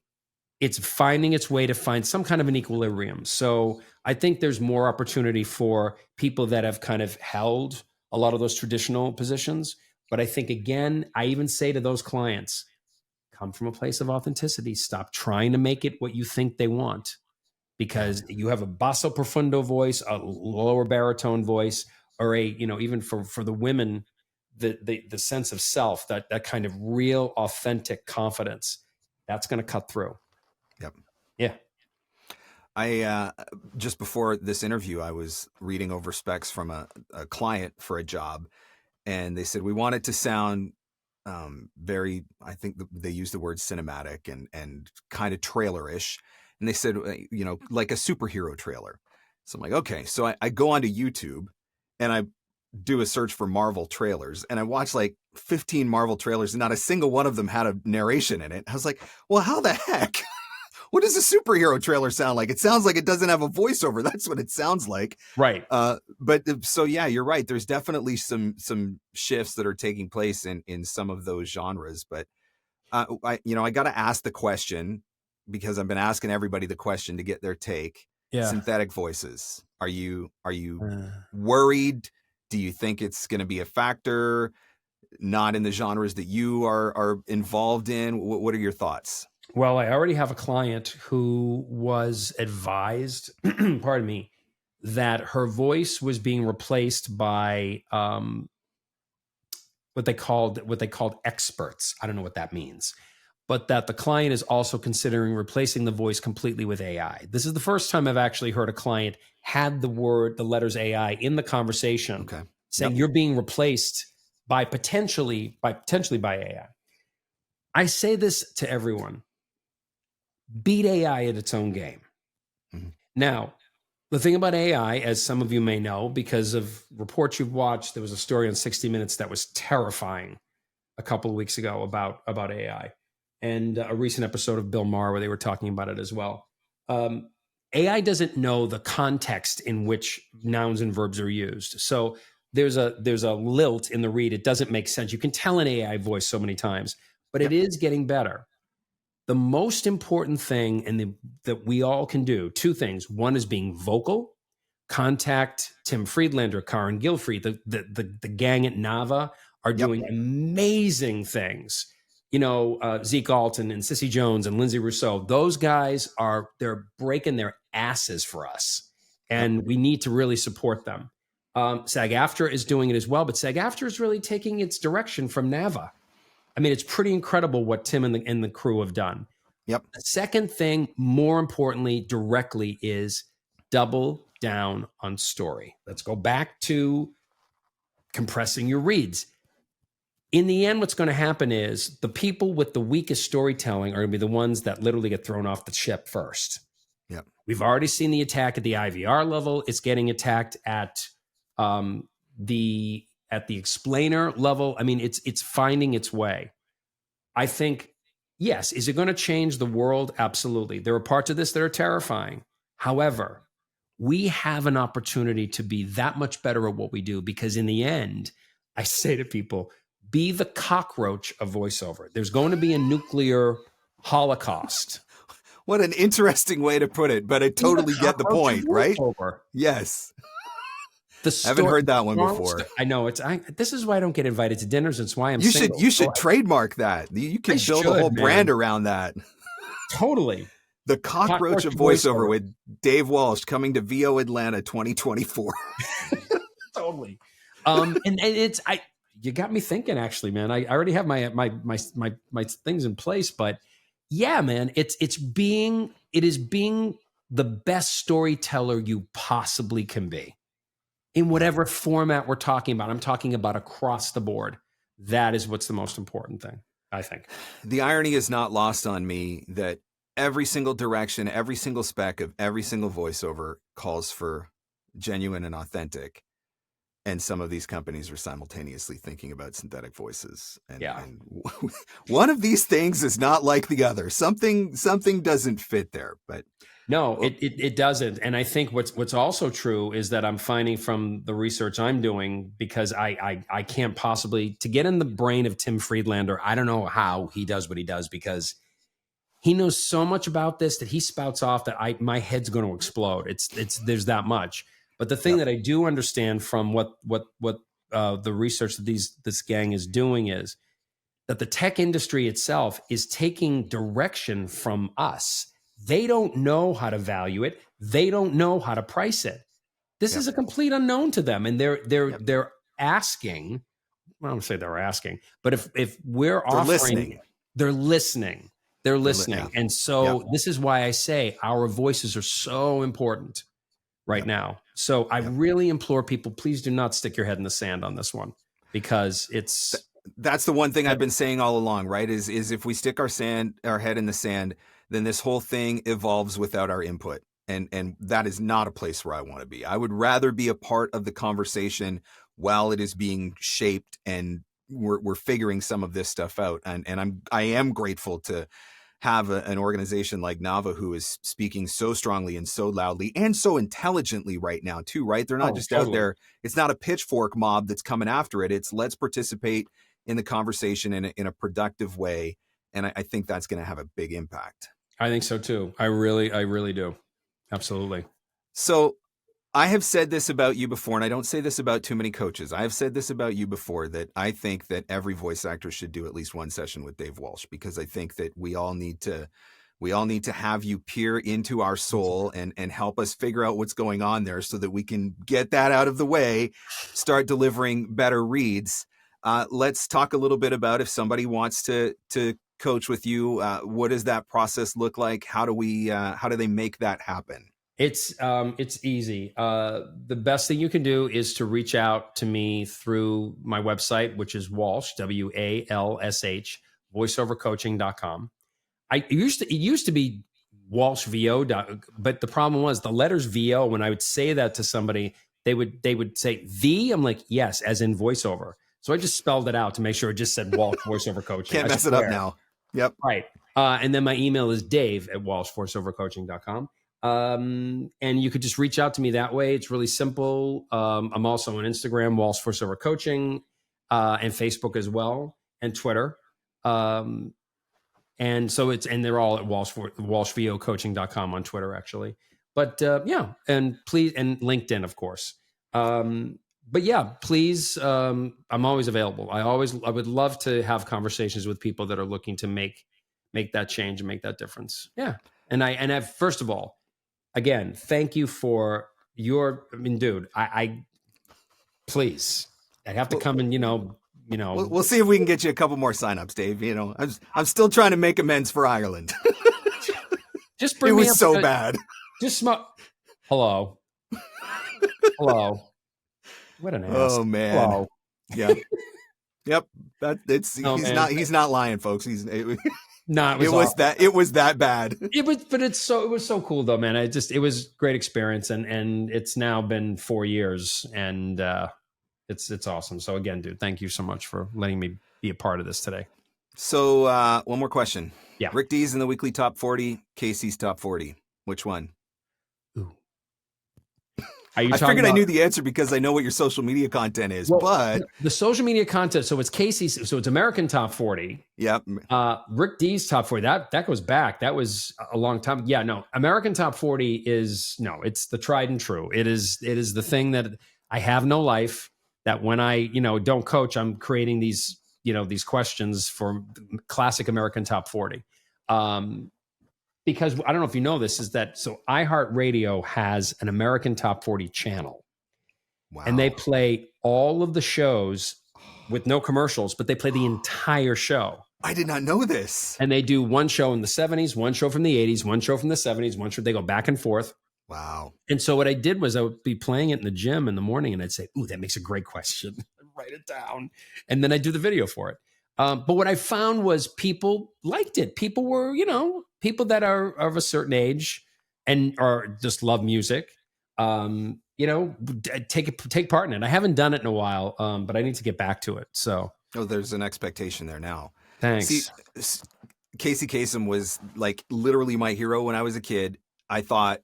Speaker 2: It's finding its way to find some kind of an equilibrium. So I think there's more opportunity for people that have kind of held a lot of those traditional positions. But I think, again, I even say to those clients, come from a place of authenticity. Stop trying to make it what you think they want, because you have a basso profundo voice, a lower baritone voice, or even for the women, the sense of self, that kind of real authentic confidence, that's going to cut through.
Speaker 1: Yep.
Speaker 2: Yeah.
Speaker 1: I just before this interview, I was reading over specs from a client for a job, and they said we want it to sound very, I think they used the word cinematic and kind of trailerish. And they said, like a superhero trailer. So I'm like, okay. So I go onto YouTube and I do a search for Marvel trailers, and I watched like 15 Marvel trailers, and not a single one of them had a narration in it. I was like, well, how the heck? What does a superhero trailer sound like? It sounds like it doesn't have a voiceover. That's what it sounds like.
Speaker 2: Right.
Speaker 1: But so, yeah, you're right. There's definitely some shifts that are taking place in some of those genres. But I got to ask the question, because I've been asking everybody the question to get their take.
Speaker 2: Yeah.
Speaker 1: Synthetic voices. Are you worried? Do you think it's going to be a factor? Not in the genres that you are involved in? What are your thoughts?
Speaker 2: Well, I already have a client who was advised, pardon me, that her voice was being replaced by what they called experts. I don't know what that means, but that the client is also considering replacing the voice completely with AI. This is the first time I've actually heard a client had the letters AI in the conversation, saying you're being replaced by potentially by AI. I say this to everyone. beat AI at its own game. Mm-hmm. Now, the thing about AI, as some of you may know, because of reports you've watched, there was a story on 60 Minutes that was terrifying a couple of weeks ago about AI, and a recent episode of Bill Maher where they were talking about it as well. AI doesn't know the context in which nouns and verbs are used. So there's a lilt in the read. It doesn't make sense. You can tell an AI voice so many times, but it is getting better. The most important thing that we all can do, two things. One is being vocal. Contact Tim Friedlander, Karen Gilfrey, the gang at Nava are doing amazing things. Zeke Alton and Sissy Jones and Lindsay Rousseau, those guys they're breaking their asses for us. And we need to really support them. SAG-AFTRA is doing it as well, but SAG-AFTRA is really taking its direction from Nava. I mean, it's pretty incredible what Tim and the crew have done.
Speaker 1: Yep.
Speaker 2: The second thing, more importantly, directly, is double down on story. Let's go back to compressing your reads. In the end, what's going to happen is the people with the weakest storytelling are going to be the ones that literally get thrown off the ship first.
Speaker 1: Yep.
Speaker 2: We've already seen the attack at the IVR level. It's getting attacked at the explainer level. I mean, it's finding its way. I think, yes, is it going to change the world? Absolutely. There are parts of this that are terrifying. However, we have an opportunity to be that much better at what we do, because in the end, I say to people, be the cockroach of voiceover. There's going to be a nuclear holocaust.
Speaker 1: What an interesting way to put it, but I totally get the point, right? Yes. I haven't heard that one before.
Speaker 2: I know this is why I don't get invited to dinners. It's why I'm single.
Speaker 1: You should trademark that. You can build a whole brand around that.
Speaker 2: Totally.
Speaker 1: The cockroach of voiceover with Dave Walsh, coming to VO Atlanta 2024.
Speaker 2: Totally. And it's you got me thinking, actually, man. I already have my things in place, but yeah, man, it is being the best storyteller you possibly can be in whatever format we're talking about. I'm talking about across the board. That is what's the most important thing, I think.
Speaker 1: The irony is not lost on me that every single direction, every single spec of every single voiceover calls for genuine and authentic. And some of these companies are simultaneously thinking about synthetic voices. And one of these things is not like the other. Something doesn't fit there. But
Speaker 2: no, it doesn't. And I think what's also true is that I'm finding from the research I'm doing, because I can't possibly, to get in the brain of Tim Friedlander, I don't know how he does what he does, because he knows so much about this that he spouts off that my head's going to explode. There's that much. But the thing that I do understand from what the research that this gang is doing is that the tech industry itself is taking direction from us. They don't know how to value it. They don't know how to price it. This is a complete unknown to them, and they're asking. I don't say they're asking, but if we're offering, they're listening. They're listening, and so this is why I say our voices are so important right now. So I really implore people, please do not stick your head in the sand on this one, because
Speaker 1: that's the one thing I've been saying all along, right? Is if we stick our head in the sand, then this whole thing evolves without our input. And that is not a place where I want to be. I would rather be a part of the conversation while it is being shaped and we're figuring some of this stuff out. And I am grateful to have an organization like Nava who is speaking so strongly and so loudly and so intelligently right now too, right? They're not just out there. It's not a pitchfork mob that's coming after it. It's let's participate in the conversation in a productive way. And I think that's going to have a big impact.
Speaker 2: I think so too. I really do. Absolutely.
Speaker 1: So I have said this about you before, and I don't say this about too many coaches. I have said this about you before, that I think that every voice actor should do at least one session with Dave Walsh, because I think that we all need to have you peer into our soul and help us figure out what's going on there so that we can get that out of the way, start delivering better reads. Let's talk a little bit about if somebody wants to coach with you. What does that process look like? How do they make that happen?
Speaker 2: It's easy. The best thing you can do is to reach out to me through my website, which is Walsh, WALSH, voiceovercoaching.com. It used to be Walsh VO. But the problem was the letters VO. When I would say that to somebody, they would say V. I'm like, yes, as in voiceover. So I just spelled it out to make sure it just said Walsh Voiceover Coaching.
Speaker 1: Can't mess it up now. Yep.
Speaker 2: Right. And then my email is dave@walshvoiceovercoaching.com. And you could just reach out to me that way. It's really simple. I'm also on Instagram, Walsh Voiceover Coaching, and Facebook as well, and Twitter. And so they're all at walshvocoaching.com on Twitter, actually. But yeah, and please, and LinkedIn, of course. But yeah, please, I'm always available. I would love to have conversations with people that are looking to make that change and make that difference. Yeah. And first of all, again, thank you for dude, I please, I have to come and,
Speaker 1: we'll see if we can get you a couple more signups, Dave. I'm still trying to make amends for Ireland.
Speaker 2: Just bring
Speaker 1: it
Speaker 2: me
Speaker 1: was
Speaker 2: up
Speaker 1: so bad.
Speaker 2: Just hello. What an ass.
Speaker 1: Oh man.
Speaker 2: Hello.
Speaker 1: Yeah. Yep. He's not lying, folks.
Speaker 2: No,
Speaker 1: it was that bad.
Speaker 2: It was so cool though, man. It was great experience, and it's now been 4 years, and it's awesome. So again, dude, thank you so much for letting me be a part of this today.
Speaker 1: So one more question.
Speaker 2: Yeah.
Speaker 1: Rick D's in the weekly top 40, Casey's top 40. Which one?
Speaker 2: Ooh.
Speaker 1: I figured I knew the answer because I know what your social media content is, but
Speaker 2: the social media content. So it's Casey's. So it's American top 40.
Speaker 1: Yep.
Speaker 2: Rick D's top 40. That goes back. That was a long time. Yeah. No. American top 40 it's the tried and true. It is the thing that I have no life. That when I don't coach, I'm creating these questions for classic American top 40. Because I don't know if you know this, is that so iHeartRadio has an American Top 40 channel. Wow. And they play all of the shows with no commercials, but they play the entire show.
Speaker 1: I did not know this.
Speaker 2: And they do one show in the 70s, one show from the 80s, one show from the 70s, one show, they go back and forth.
Speaker 1: Wow.
Speaker 2: And so what I did was I would be playing it in the gym in the morning and I'd say, ooh, that makes a great question. I'd write it down. And then I'd do the video for it. But what I found was people liked it. People were, people that are of a certain age and are just love music, take part in it. I haven't done it in a while, but I need to get back to it. So,
Speaker 1: there's an expectation there now.
Speaker 2: Thanks.
Speaker 1: See, Casey Kasem was like literally my hero when I was a kid. I thought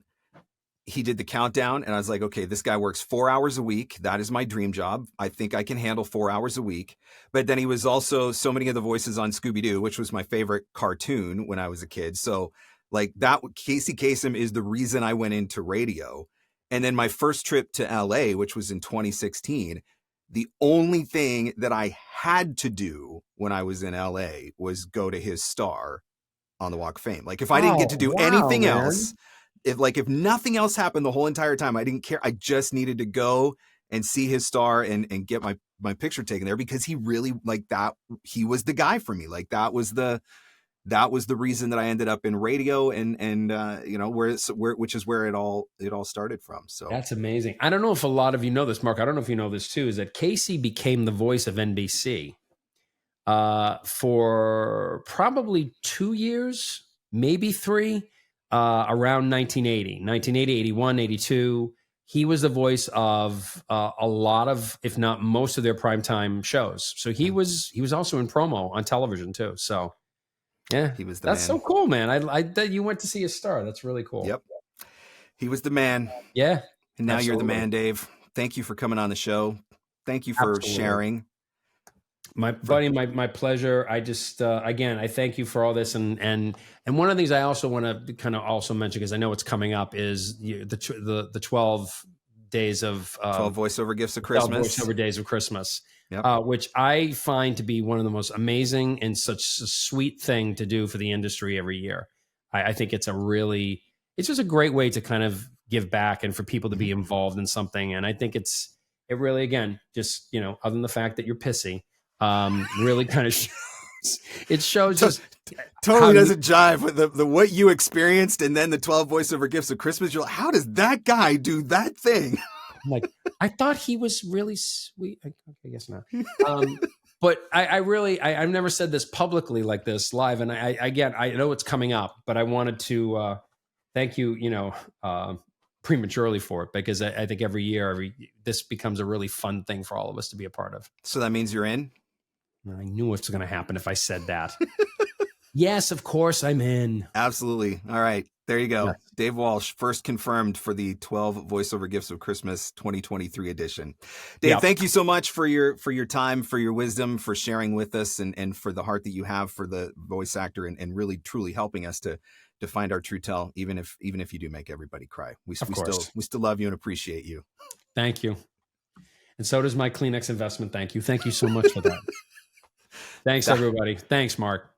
Speaker 1: he did the countdown and I was like, okay, this guy works 4 hours a week. That is my dream job. I think I can handle 4 hours a week. But then he was also so many of the voices on Scooby-Doo, which was my favorite cartoon when I was a kid. So like that, Casey Kasem is the reason I went into radio. And then my first trip to LA, which was in 2016, the only thing that I had to do when I was in LA was go to his star on the Walk of Fame. Like if I didn't get to do anything else, if nothing else happened the whole entire time, I didn't care. I just needed to go and see his star and get my picture taken there because he really like that. He was the guy for me. Like that was the reason that I ended up in radio and which is where it all started from. So
Speaker 2: that's amazing. I don't know if a lot of you know this, Mark. I don't know if you know this too, is that Casey became the voice of NBC for probably 2 years, maybe 3. Around 1980, 81, 82, he was the voice of a lot of, if not most of their primetime shows. So he was also in promo on television too. So yeah,
Speaker 1: he was the
Speaker 2: that's
Speaker 1: man.
Speaker 2: So cool, man. I that you went to see his star. That's really cool.
Speaker 1: Yep. He was the man.
Speaker 2: Yeah.
Speaker 1: And now You're the man, Dave. Thank you for coming on the show. Thank you for sharing.
Speaker 2: My buddy, my pleasure. I just again, I thank you for all this, and one of the things I also want to kind of also mention because I know it's coming up is the 12 days of
Speaker 1: 12 voiceover gifts of Christmas,
Speaker 2: 12 voiceover days of Christmas,
Speaker 1: yep.
Speaker 2: Which I find to be one of the most amazing and such a sweet thing to do for the industry every year. I think it's just a great way to kind of give back and for people to be involved in something, and I think it really again just other than the fact that you're pissy. Really kind of shows. It shows just
Speaker 1: totally doesn't jive with the what you experienced, and then the 12 voiceover gifts of Christmas. You're like, how does that guy do that thing?
Speaker 2: I'm like, I thought he was really sweet. I guess not. But I've never said this publicly like this live, and I know it's coming up, but I wanted to thank you, prematurely for it, because I think every year, this becomes a really fun thing for all of us to be a part of.
Speaker 1: So that means you're in?
Speaker 2: I knew what's going to happen if I said that. Yes, of course I'm in.
Speaker 1: Absolutely. All right. There you go.
Speaker 2: Yes.
Speaker 1: Dave Walsh, first confirmed for the 12 voiceover gifts of Christmas 2023 edition. Dave, thank you so much for your time, for your wisdom, for sharing with us, and for the heart that you have for the voice actor, and really truly helping us to find our TrueTell, even if you do make everybody cry. We still love you and appreciate you.
Speaker 2: Thank you. And so does my Kleenex investment. Thank you. Thank you so much for that. Thanks, everybody. Thanks, Marc.